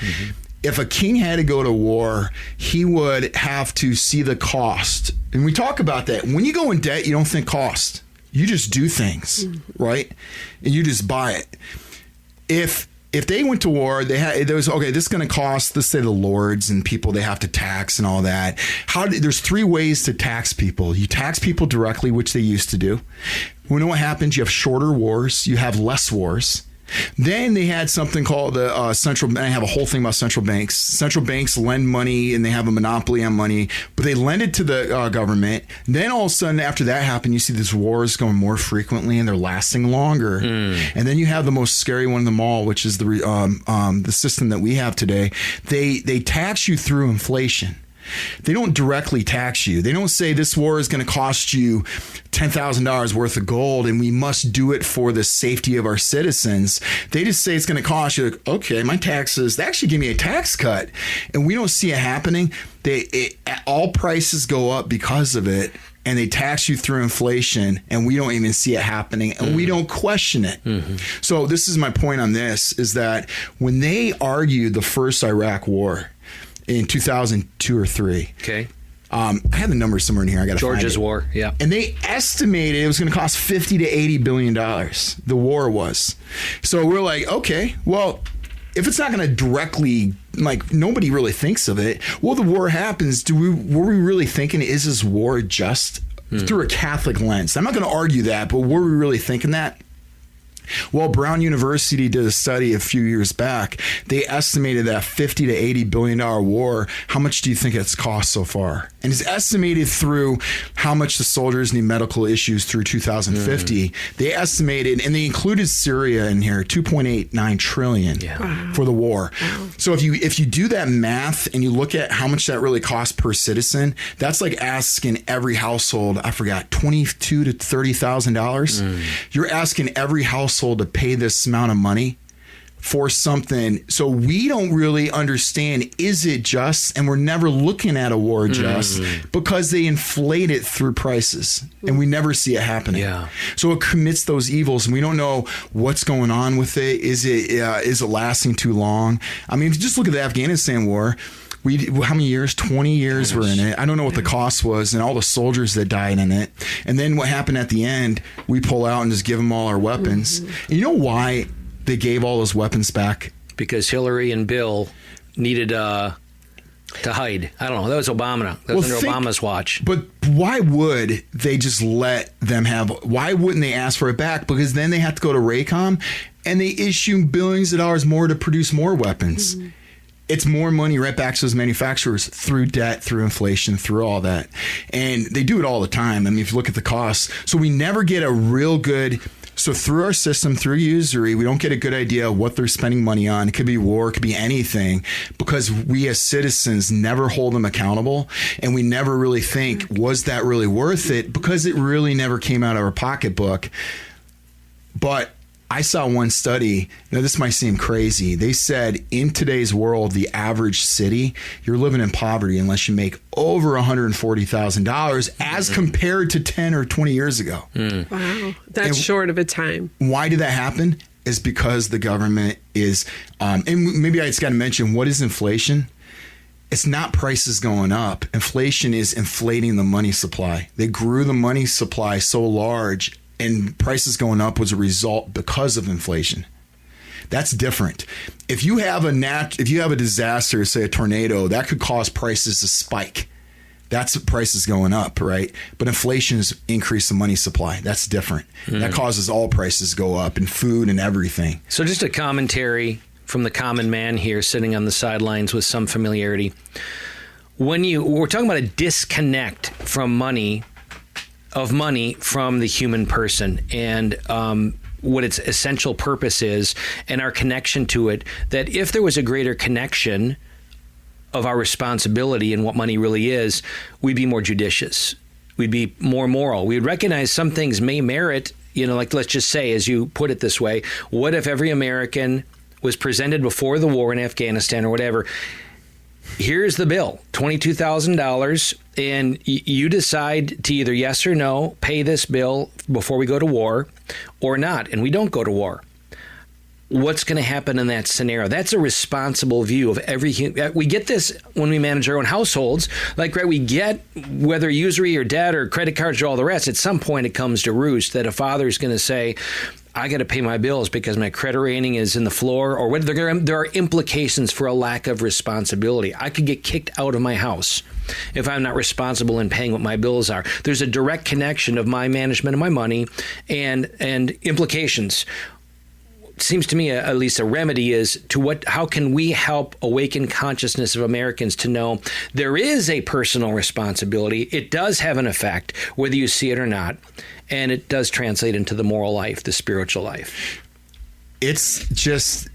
If a king had to go to war, he would have to see the cost. And we talk about that. When you go in debt, you don't think cost. You just do things, right? And you just buy it. If they went to war, there was, okay, this is going to cost, let's say the lords and people they have to tax and all that. There's 3 ways to tax people. You tax people directly, which they used to do. We know what happens. You have shorter wars. You have less wars. Then they had something called the central. I have a whole thing about central banks. Central banks lend money and they have a monopoly on money, but they lend it to the government. Then all of a sudden, after that happened, you see these wars going more frequently and they're lasting longer. And then you have the most scary one of them all, which is the system that we have today. They tax you through inflation. They don't directly tax you. They don't say this war is going to cost you $10,000 worth of gold and we must do it for the safety of our citizens. They just say it's going to cost you, okay, my taxes, they actually give me a tax cut. And we don't see it happening. All prices go up because of it. And they tax you through inflation, and we don't even see it happening, and we don't question it. So this is my point on this, is that when they argued the first Iraq war in 2002 or 3, okay, I have the numbers somewhere in here. I got to find it. Georgia's war, yeah. And they estimated it was going to cost $50 to $80 billion. The war was. So we're like, okay, well, if it's not going to directly, like, nobody really thinks of it. Well, the war happens. Were we really thinking, is this war just through a Catholic lens? I'm not going to argue that, but were we really thinking that? Well, Brown University did a study a few years back. They estimated that $50 to $80 billion war. How much do you think it's cost so far? And it's estimated through how much the soldiers need medical issues through 2050. They estimated, and they included Syria in here, $2.89 trillion for the war. So if you do that math and you look at how much that really costs per citizen, that's like asking every household, I forgot, $22,000 to $30,000. You're asking every household to pay this amount of money for something. So we don't really understand, is it just? And we're never looking at a war just because they inflate it through prices and we never see it happening. Yeah. So it commits those evils and we don't know what's going on with it. Is it lasting too long? I mean, if you just look at the Afghanistan war, how many years? 20 years we're in it. I don't know what the cost was and all the soldiers that died in it. And then what happened at the end, we pull out and just give them all our weapons. And you know why they gave all those weapons back? Because Hillary and Bill needed to hide. I don't know. That was Obama. That was under Obama's watch. But why would they just let them have? Why wouldn't they ask for it back? Because then they have to go to Raycom and they issue billions of dollars more to produce more weapons. It's more money right back to those manufacturers through debt, through inflation, through all that. And they do it all the time. I mean, if you look at the costs. So we never get a real good... So through our system, through usury, we don't get a good idea of what they're spending money on. It could be war, it could be anything, because we as citizens never hold them accountable. And we never really think, was that really worth it? Because it really never came out of our pocketbook. But I saw one study, now this might seem crazy. They said in today's world, the average city, you're living in poverty unless you make over $140,000 as compared to 10 or 20 years ago. Wow. That's short of a time. Why did that happen? Is because the government is, and maybe I just got to mention, what is inflation? It's not prices going up. Inflation is inflating the money supply. They grew the money supply so large and prices going up was a result because of inflation. That's different. If you have a disaster, say a tornado, that could cause prices to spike. That's prices going up, right? But inflation has increased the money supply. That's different. That causes all prices to go up in food and everything. So just a commentary from the common man here sitting on the sidelines with some familiarity. We're talking about a disconnect from money from the human person and what its essential purpose is and our connection to it, that if there was a greater connection of our responsibility and what money really is, we'd be more judicious. We'd be more moral. We'd recognize some things may merit, like let's just say, as you put it this way, what if every American was presented before the war in Afghanistan or whatever, here's the bill, $22,000, and you decide to either yes or no, pay this bill before we go to war or not, and we don't go to war. What's going to happen in that scenario? That's a responsible view of every human. We get this when we manage our own households. Like, right, we get whether usury or debt or credit cards or all the rest, at some point it comes to roost that a father is going to say, I got to pay my bills because my credit rating is in the floor, or whether there are implications for a lack of responsibility. I could get kicked out of my house if I'm not responsible in paying what my bills are. There's a direct connection of my management of my money and implications. Seems to me at least a remedy is to how can we help awaken consciousness of Americans to know there is a personal responsibility. It does have an effect, whether you see it or not. And it does translate into the moral life, the spiritual life. It's just,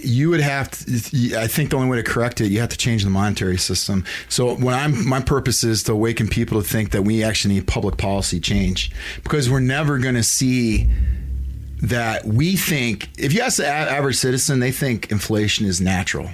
you would have to, I think the only way to correct it, you have to change the monetary system. So my purpose is to awaken people to think that we actually need public policy change, because we're never going to see that. We think, if you ask the average citizen, they think inflation is natural.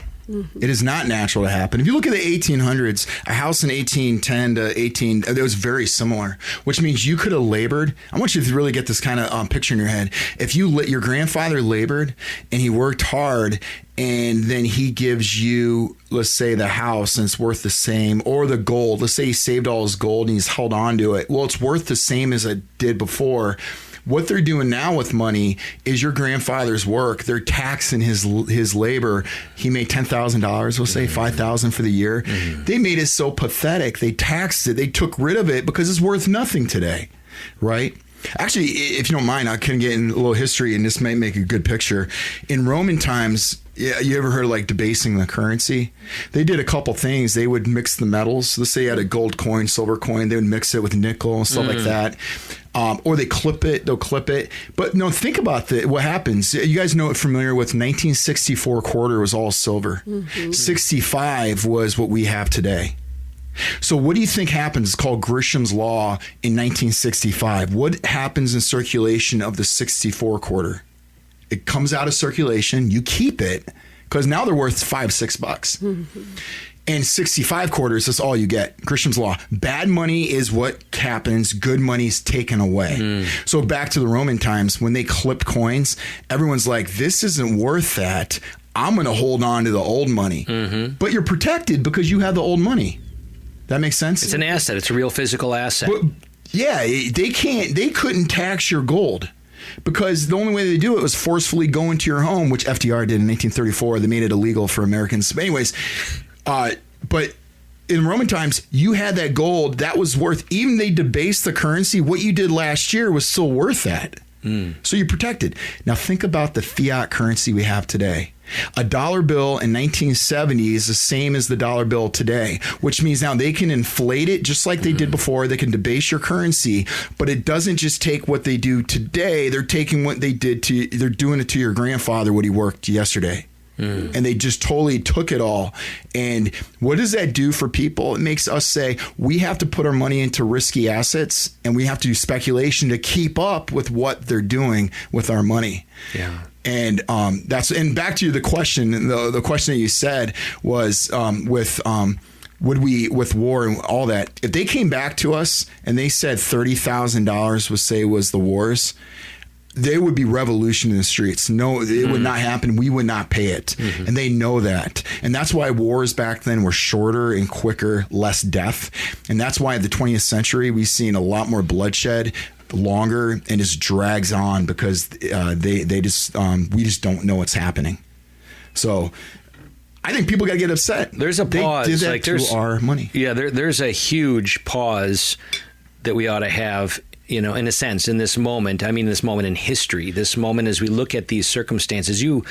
It is not natural to happen. If you look at the 1800s, a house in 1810 to 18, it was very similar, which means you could have labored. I want you to really get this kind of picture in your head. If your grandfather labored and he worked hard, and then he gives you, let's say, the house and it's worth the same, or the gold. Let's say he saved all his gold and he's held on to it. Well, it's worth the same as it did before. What they're doing now with money is your grandfather's work. They're taxing his labor. He made $10,000, we'll say $5,000 for the year. They made it so pathetic. They taxed it. They took rid of it because it's worth nothing today, right? Actually, if you don't mind, I can get in a little history, and this may make a good picture. In Roman times, you ever heard of like debasing the currency? They did a couple things. They would mix the metals. Let's say you had a gold coin, silver coin. They would mix it with nickel and stuff like that. Or they clip it. They'll clip it. But no, think about what happens. You guys know, familiar with 1964 quarter was all silver. 65 was what we have today. So what do you think happens? It's called Grisham's Law in 1965. What happens in circulation of the 64 quarter? It comes out of circulation. You keep it because now they're worth $5-6. And 65 quarters is all you get. Grisham's law. Bad money is what happens. Good money's taken away. So back to the Roman times, when they clipped coins, everyone's like, this isn't worth that. I'm going to hold on to the old money. But you're protected because you have the old money. That makes sense? It's an asset. It's a real physical asset. But, yeah, they couldn't tax your gold. Because the only way they do it was forcefully go into your home, which FDR did in 1834. They made it illegal for Americans. But anyways, but in Roman times, you had that gold that was worth, even they debased the currency, what you did last year was still worth that. So you're protected. Now think about the fiat currency we have today. A dollar bill in 1970 is the same as the dollar bill today, which means now they can inflate it just like they did before. They can debase your currency, but it doesn't just take what they do today. They're taking what they did they're doing it to your grandfather, what he worked yesterday. And they just totally took it all. And what does that do for people? It makes us say we have to put our money into risky assets and we have to do speculation to keep up with what they're doing with our money. Yeah. And and back to the question. The question that you said was with war and all that. If they came back to us and they said $30,000 was the wars, there would be revolution in the streets. No, it would not happen. We would not pay it. And they know that. And that's why wars back then were shorter and quicker, less death. And that's why the 20th century, we've seen a lot more bloodshed, longer, and just drags on because we just don't know what's happening. So I think people got to get upset. There's a pause. They did that to our money. Yeah, there's a huge pause that we ought to have, in a sense, in this moment. I mean, this moment in history, this moment as we look at these circumstances. You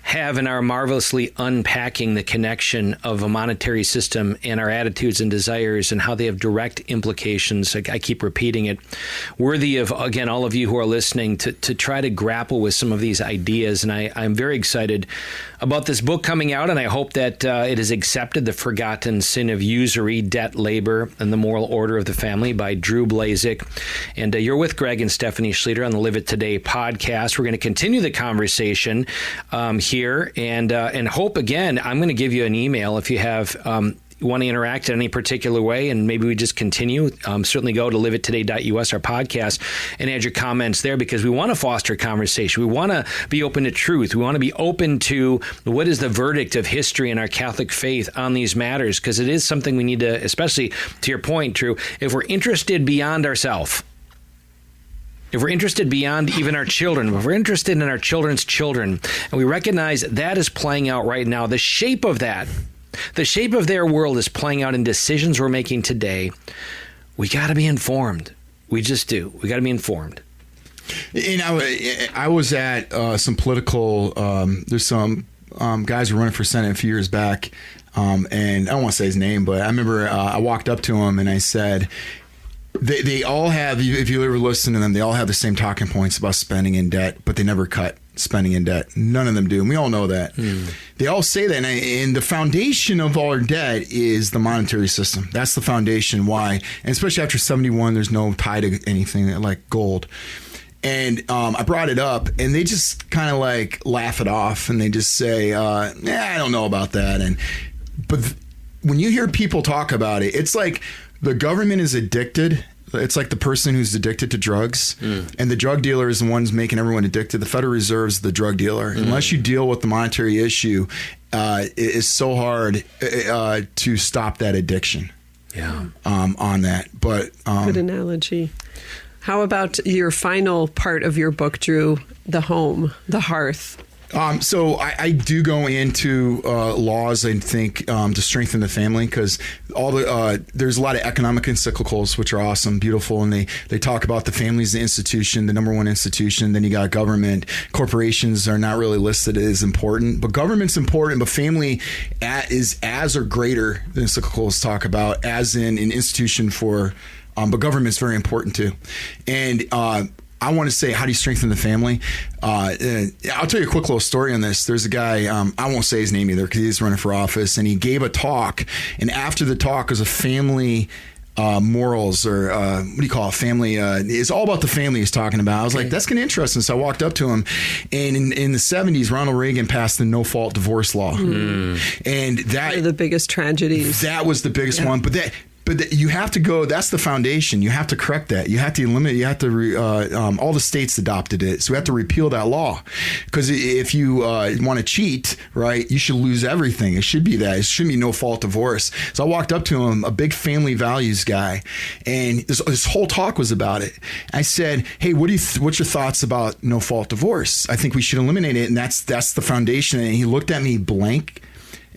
have and are marvelously unpacking the connection of a monetary system and our attitudes and desires and how they have direct implications. I keep repeating it. Worthy of, again, all of you who are listening to try to grapple with some of these ideas. And I'm very excited about this book coming out, and I hope that it is accepted, The Forgotten Sin of Usury, Debt, Labor, and the Moral Order of the Family by Drew Blazsik. And you're with Greg and Stephanie Schlueter on the Live It Today podcast. We're going to continue the conversation here and hope, again, I'm going to give you an email if you have want to interact in any particular way, and maybe we just continue. Certainly go to liveittoday.us, our podcast, and add your comments there, because we want to foster conversation. We want to be open to truth. We want to be open to what is the verdict of history and our Catholic faith on these matters, because it is something we need to, especially to your point, Drew, if we're interested beyond ourselves, if we're interested beyond even our children, if we're interested in our children's children, and we recognize that is playing out right now, the shape of their world is playing out in decisions we're making today, we got to be informed. We just do. We got to be informed. And I was at some political, there's some guys who were running for Senate a few years back, and I don't want to say his name, but I remember I walked up to him and I said, They all have, if you ever listen to them, they all have the same talking points about spending in debt, but they never cut spending in debt. None of them do. And we all know that. They all say that. And the foundation of all our debt is the monetary system. That's the foundation. Why? And especially after 71, there's no tie to anything like gold. And I brought it up, and they just kind of like laugh it off, and they just say, I don't know about that. But when you hear people talk about it, it's like the government is addicted. It's like the person who's addicted to drugs, and the drug dealer is the one's making everyone addicted. The Federal Reserve is the drug dealer. Unless you deal with the monetary issue, it is so hard to stop that addiction. Yeah. On that. But good analogy. How about your final part of your book, Drew? The home, the hearth. So I do go into laws, I think, to strengthen the family, because there's a lot of economic encyclicals, which are awesome, beautiful, and they talk about the family as the institution, the number one institution. Then you got government. Corporations are not really listed as important, but government's important. But family is as or greater, the encyclicals talk about, as in an institution for. But government's very important too, and. I want to say, how do you strengthen the family? I'll tell you a quick little story on this. There's a guy, I won't say his name either because he's running for office, and he gave a talk. And after the talk was a family morals, or what do you call it? Family. It's all about the family he's talking about. I was like, that's kind of interesting. So I walked up to him, and in the 70s, Ronald Reagan passed the no-fault divorce law. And that One of the biggest tragedies. That was the biggest one. But you have to go, that's the foundation. You have to correct that. You have to eliminate, you have to, all the states adopted it. So we have to repeal that law. Because if you want to cheat, right, you should lose everything. It should be that. It shouldn't be no fault divorce. So I walked up to him, a big family values guy, and this whole talk was about it. I said, hey, what's your thoughts about no fault divorce? I think we should eliminate it. And that's the foundation. And he looked at me blank.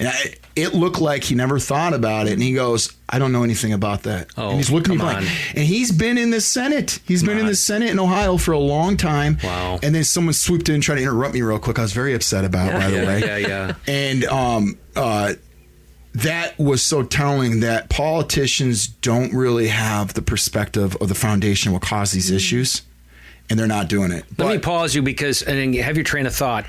And it looked like he never thought about it. And he goes, I don't know anything about that. Oh, and he's looking at me like, and he's been in the Senate. He's been in the Senate in Ohio for a long time. Wow. And then someone swooped in and tried to interrupt me real quick. I was very upset about it, by the way. Yeah. And that was so telling that politicians don't really have the perspective of the foundation what caused these issues. And they're not doing it. Let me pause you and have your train of thought.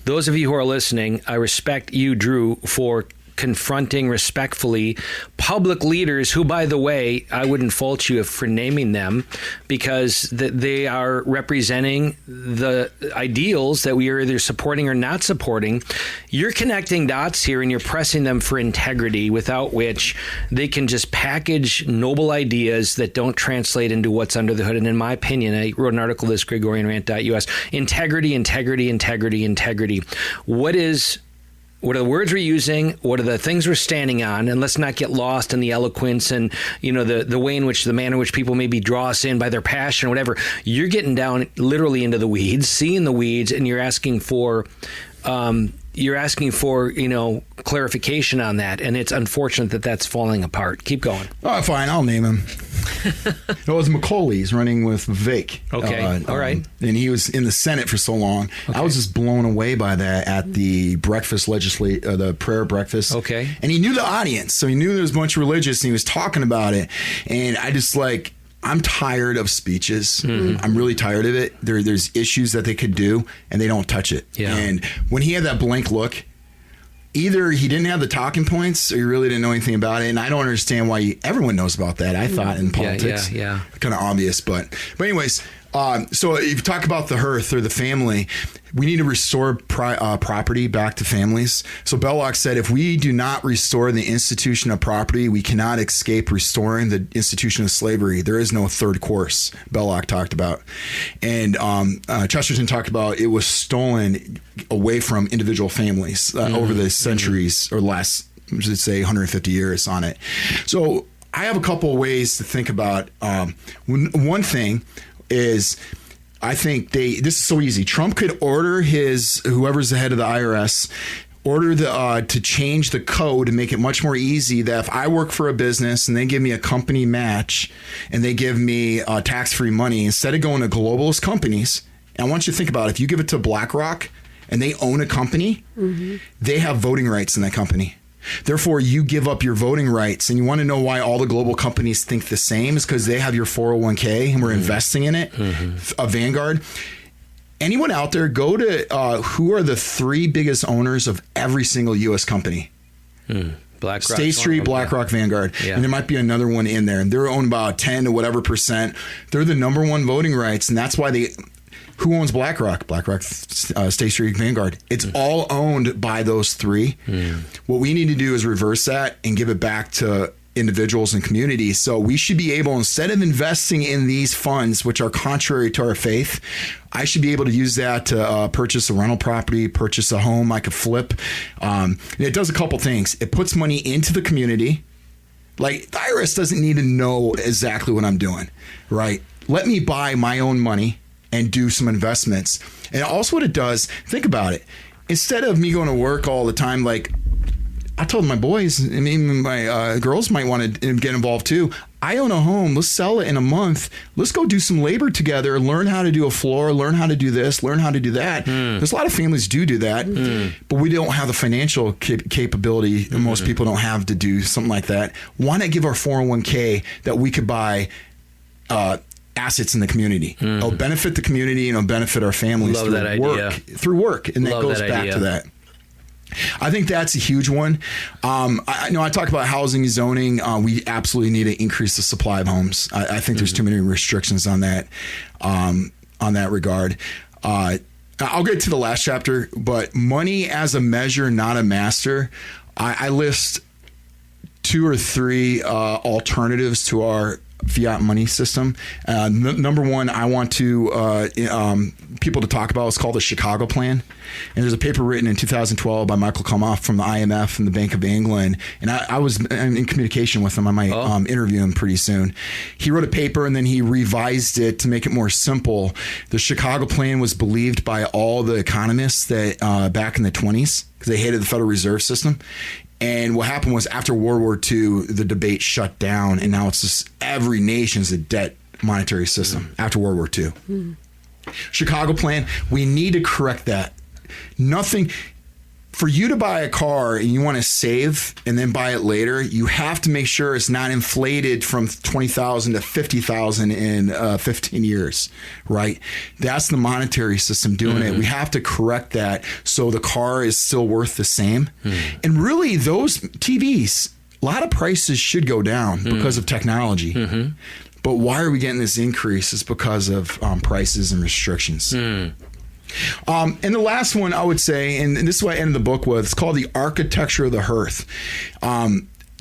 Those of you who are listening, I respect you, Drew, for confronting respectfully public leaders who, by the way, I wouldn't fault you for naming them, because they are representing the ideals that we are either supporting or not supporting. You're connecting dots here and you're pressing them for integrity, without which they can just package noble ideas that don't translate into what's under the hood. And in my opinion, I wrote an article this, GregorianRant.us, integrity. What are the words we're using? What are the things we're standing on? And let's not get lost in the eloquence and, the way in which, the manner in which people maybe draw us in by their passion or whatever. You're getting down literally into the weeds, seeing the weeds, and you're asking for clarification on that. And it's unfortunate that that's falling apart. Keep going. Oh, fine. I'll name him. It was Macaulay. He's running with Vivek. Okay. All right. And he was in the Senate for so long. Okay. I was just blown away by that at the breakfast the prayer breakfast. Okay. And he knew the audience. So he knew there was a bunch of religious and he was talking about it. And I just I'm tired of speeches. Mm-hmm. I'm really tired of it. There's issues that they could do and they don't touch it. Yeah. And when he had that blank look, either he didn't have the talking points or he really didn't know anything about it. And I don't understand why everyone knows about that. I thought in politics, kind of obvious, but anyways, so if you talk about the hearth or the family, we need to restore property back to families. So Belloc said, if we do not restore the institution of property, we cannot escape restoring the institution of slavery. There is no third course, Belloc talked about. And Chesterton talked about it was stolen away from individual families over the centuries or last, let's say, 150 years on it. So I have a couple of ways to think about. One thing is, I think this is so easy. Trump could order whoever's the head of the IRS, order to change the code and make it much more easy that if I work for a business and they give me a company match and they give me tax-free money, instead of going to globalist companies, and I want you to think about it, if you give it to BlackRock and they own a company, they have voting rights in that company. Therefore, you give up your voting rights, and you want to know why all the global companies think the same is because they have your 401k and we're investing in it, a Vanguard. Anyone out there, go to who are the 3 biggest owners of every single U.S. company? BlackRock, State Street, BlackRock, Vanguard. Yeah. And there might be another one in there. And they're owned about 10 to whatever percent. They're the number one voting rights, and that's why who owns BlackRock? BlackRock, State Street, Vanguard. It's all owned by those 3. What we need to do is reverse that and give it back to individuals and communities. So we should be able, instead of investing in these funds, which are contrary to our faith, I should be able to use that to purchase a rental property, purchase a home I could flip. It does a couple things. It puts money into the community. Like, the IRS doesn't need to know exactly what I'm doing, right? Let me buy my own money and do some investments. And also what it does, think about it. Instead of me going to work all the time, like I told my boys, and even my girls might want to get involved too. I own a home. Let's sell it in a month. Let's go do some labor together, learn how to do a floor, learn how to do this, learn how to do that. There's a lot of families do that, but we don't have the financial capability, and most people don't have to do something like that. Why not give our 401k that we could buy assets in the community? It'll benefit the community and it'll benefit our families through work. And that goes back to that. I think that's a huge one. I know I talk about housing and zoning. We absolutely need to increase the supply of homes. I think there's too many restrictions on that regard. I'll get to the last chapter, but money as a measure, not a master. I list 2 or 3 alternatives to our fiat money system. Number one, I want to people to talk about. It's called the Chicago Plan, and there's a paper written in 2012 by Michael Kalmoff from the IMF and the Bank of England, and I was in communication with him. I might interview him pretty soon. He wrote a paper and then he revised it to make it more simple. The Chicago Plan was believed by all the economists that back in the 20s because they hated the Federal Reserve System. And what happened was after World War II, the debate shut down, and now it's just every nation's a debt monetary system after World War II. Chicago Plan, we need to correct that. Nothing. For you to buy a car and you want to save and then buy it later, you have to make sure it's not inflated from $20,000 to $50,000 in 15 years, right? That's the monetary system doing it. We have to correct that so the car is still worth the same. And really, those TVs, a lot of prices should go down because of technology. But why are we getting this increase? It's because of prices and restrictions. And the last one I would say, and this is what I ended the book with, it's called The Architecture of the Hearth.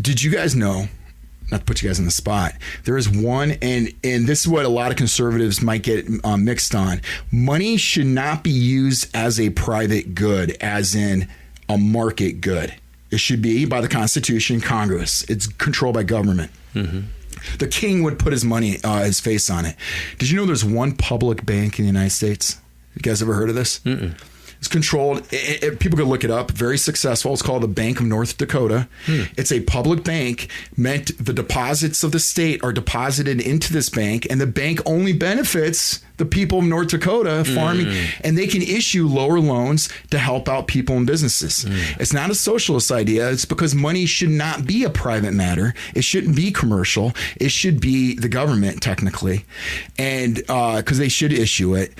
Did you guys know, not to put you guys on the spot, there is one, and this is what a lot of conservatives might get mixed on. Money should not be used as a private good, as in a market good. It should be by the Constitution, Congress. It's controlled by government. The king would put his money, his face on it. Did you know there's one public bank in the United States? You guys ever heard of this? It's controlled. People can look it up. Very successful. It's called the Bank of North Dakota. It's a public bank. Meant the deposits of the state are deposited into this bank, and the bank only benefits the people of North Dakota farming, and they can issue lower loans to help out people and businesses. It's not a socialist idea. It's because money should not be a private matter. It shouldn't be commercial. It should be the government, technically, and because they should issue it.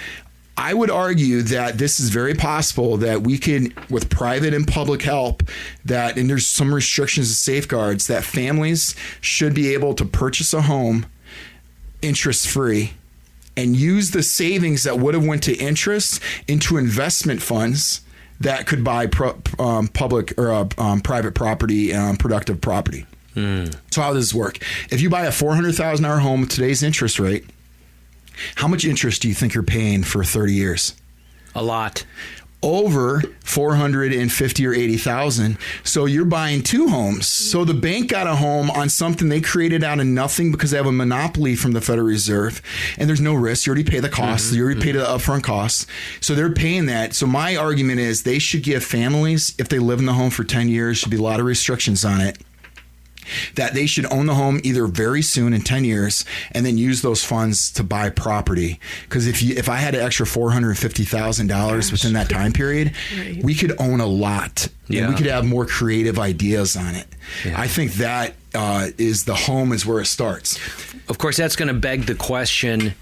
I would argue that this is very possible that we can, with private and public help, that, and there's some restrictions and safeguards, that families should be able to purchase a home interest-free and use the savings that would have went to interest into investment funds that could buy public or private property, productive property. So how does this work? If you buy a $400,000 home with today's interest rate, how much interest do you think you're paying for 30 years? A lot. Over 450 or 80,000. So you're buying 2 homes. So the bank got a home on something they created out of nothing because they have a monopoly from the Federal Reserve, and there's no risk. You already pay the costs. You already pay the upfront costs. So they're paying that. So my argument is they should give families, if they live in the home for 10 years, should be a lot of restrictions on it, that they should own the home either very soon in 10 years and then use those funds to buy property. Because if I had an extra $450,000 within that time period, we could own a lot. And we could have more creative ideas on it. I think that is the home is where it starts. Of course, that's going to beg the question,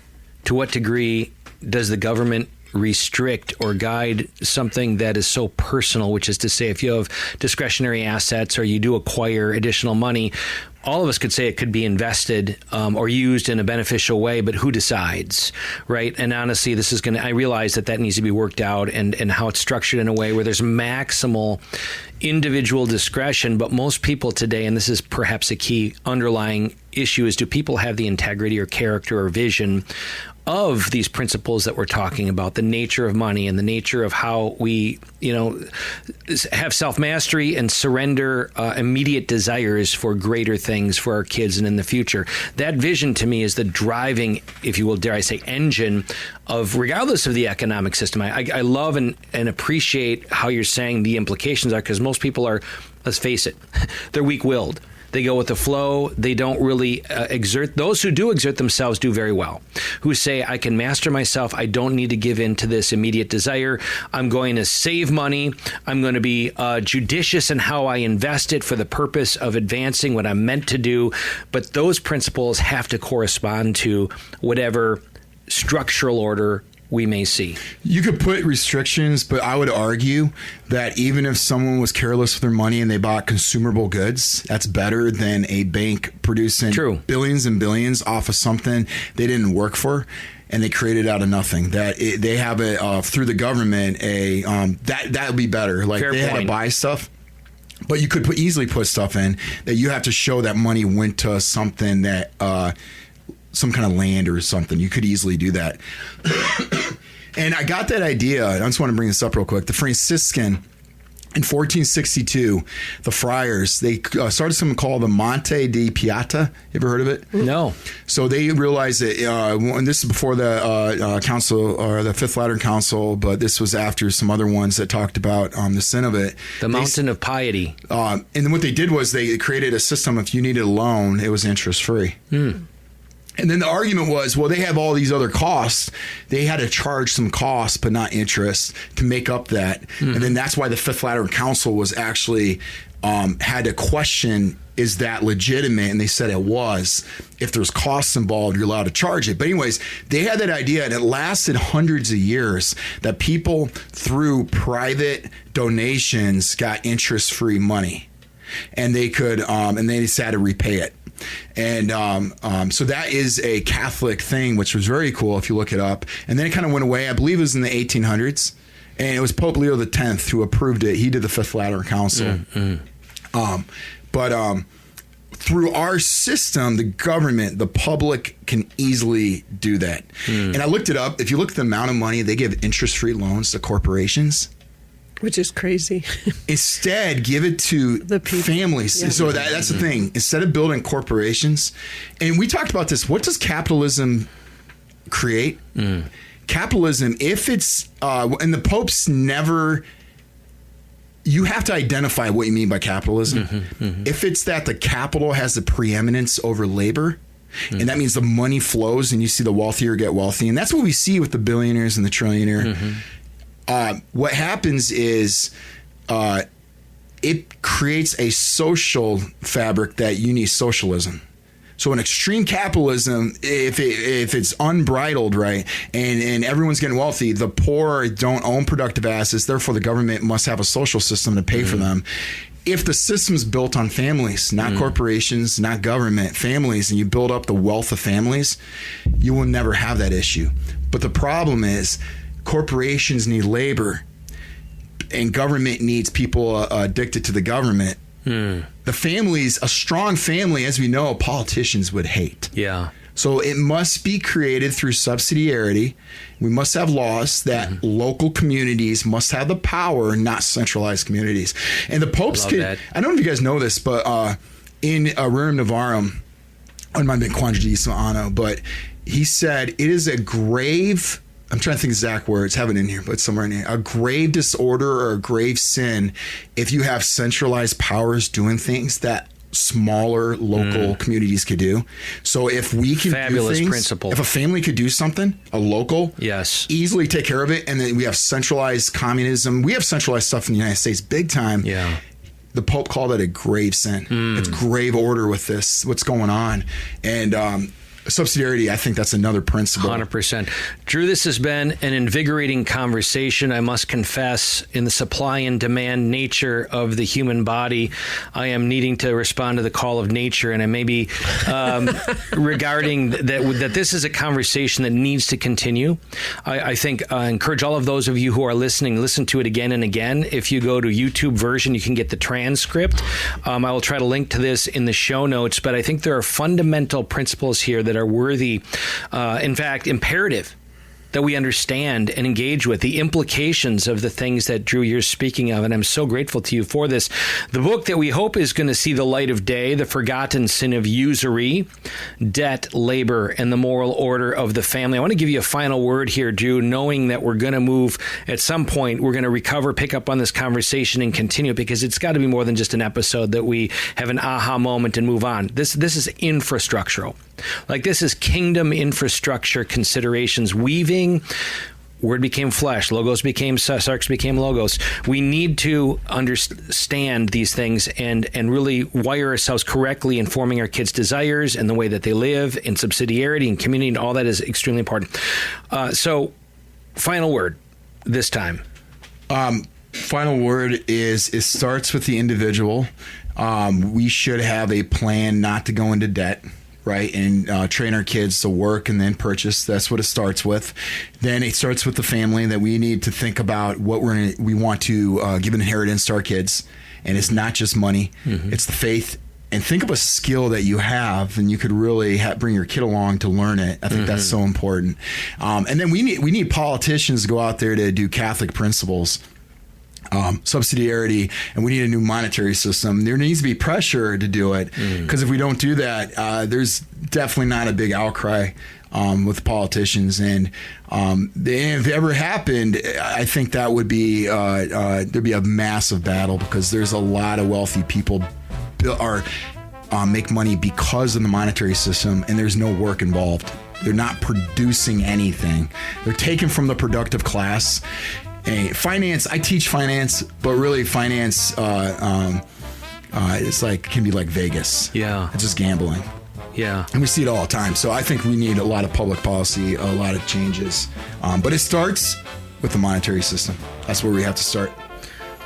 to what degree does the government restrict or guide something that is so personal, which is to say, if you have discretionary assets or you do acquire additional money, all of us could say it could be invested or used in a beneficial way, but who decides, right? And honestly, this is I realize that needs to be worked out and how it's structured in a way where there's maximal individual discretion. But most people today, and this is perhaps a key underlying issue, is do people have the integrity or character or vision of these principles that we're talking about, the nature of money and the nature of how we, have self-mastery and surrender immediate desires for greater things for our kids and in the future. That vision to me is the driving, if you will, dare I say, engine of, regardless of the economic system. I love and appreciate how you're saying the implications are, because most people are, let's face it, they're weak-willed. They go with the flow. They don't really exert. Those who do exert themselves do very well, who say, I can master myself. I don't need to give in to this immediate desire. I'm going to save money. I'm going to be judicious in how I invest it for the purpose of advancing what I'm meant to do. But those principles have to correspond to whatever structural order we may see. You could put restrictions, but I would argue that even if someone was careless with their money and they bought consumable goods, that's better than a bank producing billions and billions off of something they didn't work for and they created out of nothing. They have it through the government. That would be better. Like Fair they point. Had to buy stuff. But you could easily put stuff in that you have to show that money went to something that some kind of land or something. You could easily do that. And I got that idea. I just want to bring this up real quick. The Franciscan in 1462, the friars, they started something called the Monte di Pieta. You ever heard of it? No. So they realized that, and this is before the council or the Fifth Lateran Council, but this was after some other ones that talked about the sin of it. The mountain of piety. And then what they did was they created a system. If you needed a loan, it was interest free. And then the argument was, well, they have all these other costs. They had to charge some costs, but not interest to make up that. And then that's why the Fifth Lateran Council was actually had to question, is that legitimate? And they said it was. If there's costs involved, you're allowed to charge it. But anyways, they had that idea, and it lasted hundreds of years, that people through private donations got interest-free money. And they could, and they just had to repay it. And so that is a Catholic thing, which was very cool if you look it up. And then it kind of went away. I believe it was in the 1800s. And it was Pope Leo X who approved it. He did the Fifth Lateran Council. But through our system, the government, the public can easily do that. And I looked it up. If you look at the amount of money they give interest-free loans to corporations, which is crazy. Instead, give it to the families. Yeah. So that's the thing. Instead of building corporations, and we talked about this, what does capitalism create? Capitalism, if it's, and the popes never, you have to identify what you mean by capitalism. If it's that the capital has the preeminence over labor, and that means the money flows and you see the wealthier get wealthy. And that's what we see with the billionaires and the trillionaire. What happens is it creates a social fabric that you need socialism. So in extreme capitalism, if it's unbridled, right, and everyone's getting wealthy, the poor don't own productive assets, therefore the government must have a social system to pay for them. If the system's built on families, not corporations, not government, families, and you build up the wealth of families, you will never have that issue. But the problem is, corporations need labor and government needs people addicted to the government. The families, a strong family, as we know, politicians would hate. Yeah. So it must be created through subsidiarity. We must have laws that local communities must have the power, not centralized communities. And the popes could, I don't know if you guys know this, but in Rerum Novarum, it might have been Quadragesimo Anno, but he said it is a grave, I'm trying to think exact words, have it in here, but it's somewhere in here. A grave disorder or a grave sin if you have centralized powers doing things that smaller local communities could do. So if we can Fabulous do things, principle. If a family could do something, a local, easily take care of it, and then we have centralized communism. We have centralized stuff in the United States big time. Yeah. The Pope called it a grave sin. It's grave order with this, what's going on. And subsidiarity, I think that's another principle. 100%. Drew, this has been an invigorating conversation. I must confess, in the supply and demand nature of the human body, I am needing to respond to the call of nature. And I may be regarding that this is a conversation that needs to continue. I think I encourage all of those of you who are listening, listen to it again and again. If you go to YouTube version, you can get the transcript. I will try to link to this in the show notes, but I think there are fundamental principles here that are worthy, in fact, imperative that we understand and engage with the implications of the things that, Drew, you're speaking of. And I'm so grateful to you for this. The book that we hope is going to see the light of day, The Forgotten Sin of Usury, Debt, Labor, and the Moral Order of the Family. I want to give you a final word here, Drew, knowing that we're going to move at some point. We're going to recover, pick up on this conversation and continue, because it's got to be more than just an episode that we have an aha moment and move on. This is infrastructural. Like, this is kingdom infrastructure considerations, weaving. Word became flesh. Logos became sarx, became logos. We need to understand these things and really wire ourselves correctly in forming our kids' desires and the way that they live, and subsidiarity and community, and all that is extremely important. So final word this time. Final word is it starts with the individual. We should have a plan not to go into debt, right? And train our kids to work and then purchase. That's what it starts with. Then it starts with the family, that we need to think about what we want to give an inheritance to our kids. And it's not just money, it's the faith. And think of a skill that you have, and you could really bring your kid along to learn it. I think that's so important. And then we need politicians to go out there to do Catholic principles, subsidiarity, and we need a new monetary system. There needs to be pressure to do it, because if we don't do that, there's definitely not a big outcry with politicians. And if it ever happened, I think that would be there'd be a massive battle, because there's a lot of wealthy people make money because of the monetary system, and there's no work involved. They're not producing anything. They're taken from the productive class. And finance, I teach finance, but really finance it's can be like Vegas. Yeah. It's just gambling. Yeah. And we see it all the time. So I think we need a lot of public policy, a lot of changes. But it starts with the monetary system. That's where we have to start.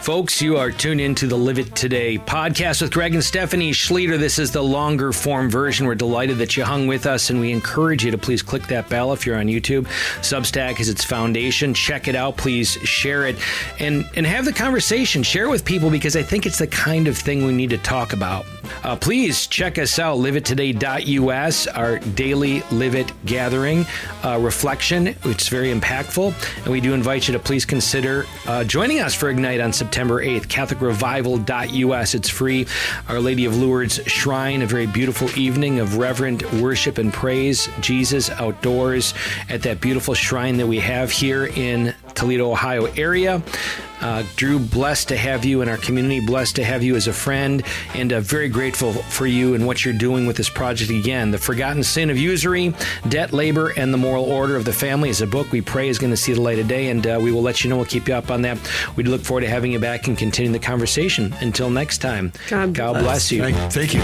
Folks, you are tuned into the Live It Today podcast with Greg and Stephanie Schlueter. This is the longer form version. We're delighted that you hung with us, and we encourage you to please click that bell if you're on YouTube. Substack is its foundation. Check it out. Please share it and have the conversation. Share it with people, because I think it's the kind of thing we need to talk about. Please check us out, liveittoday.us, our daily Live It gathering reflection. It's very impactful, and we do invite you to please consider joining us for Ignite on September 8th, catholicrevival.us. It's free. Our Lady of Lourdes Shrine, a very beautiful evening of reverent worship and praise, Jesus outdoors at that beautiful shrine that we have here in Toledo, Ohio area. Drew, blessed to have you in our community, blessed to have you as a friend, and very grateful for you and what you're doing with this project. Again, The Forgotten Sin of Usury, Debt, Labor, and the Moral Order of the Family is a book we pray is going to see the light of day, and we will let you know. We'll keep you up on that. We look forward to having you back and continuing the conversation. Until next time, God bless you. Thank you.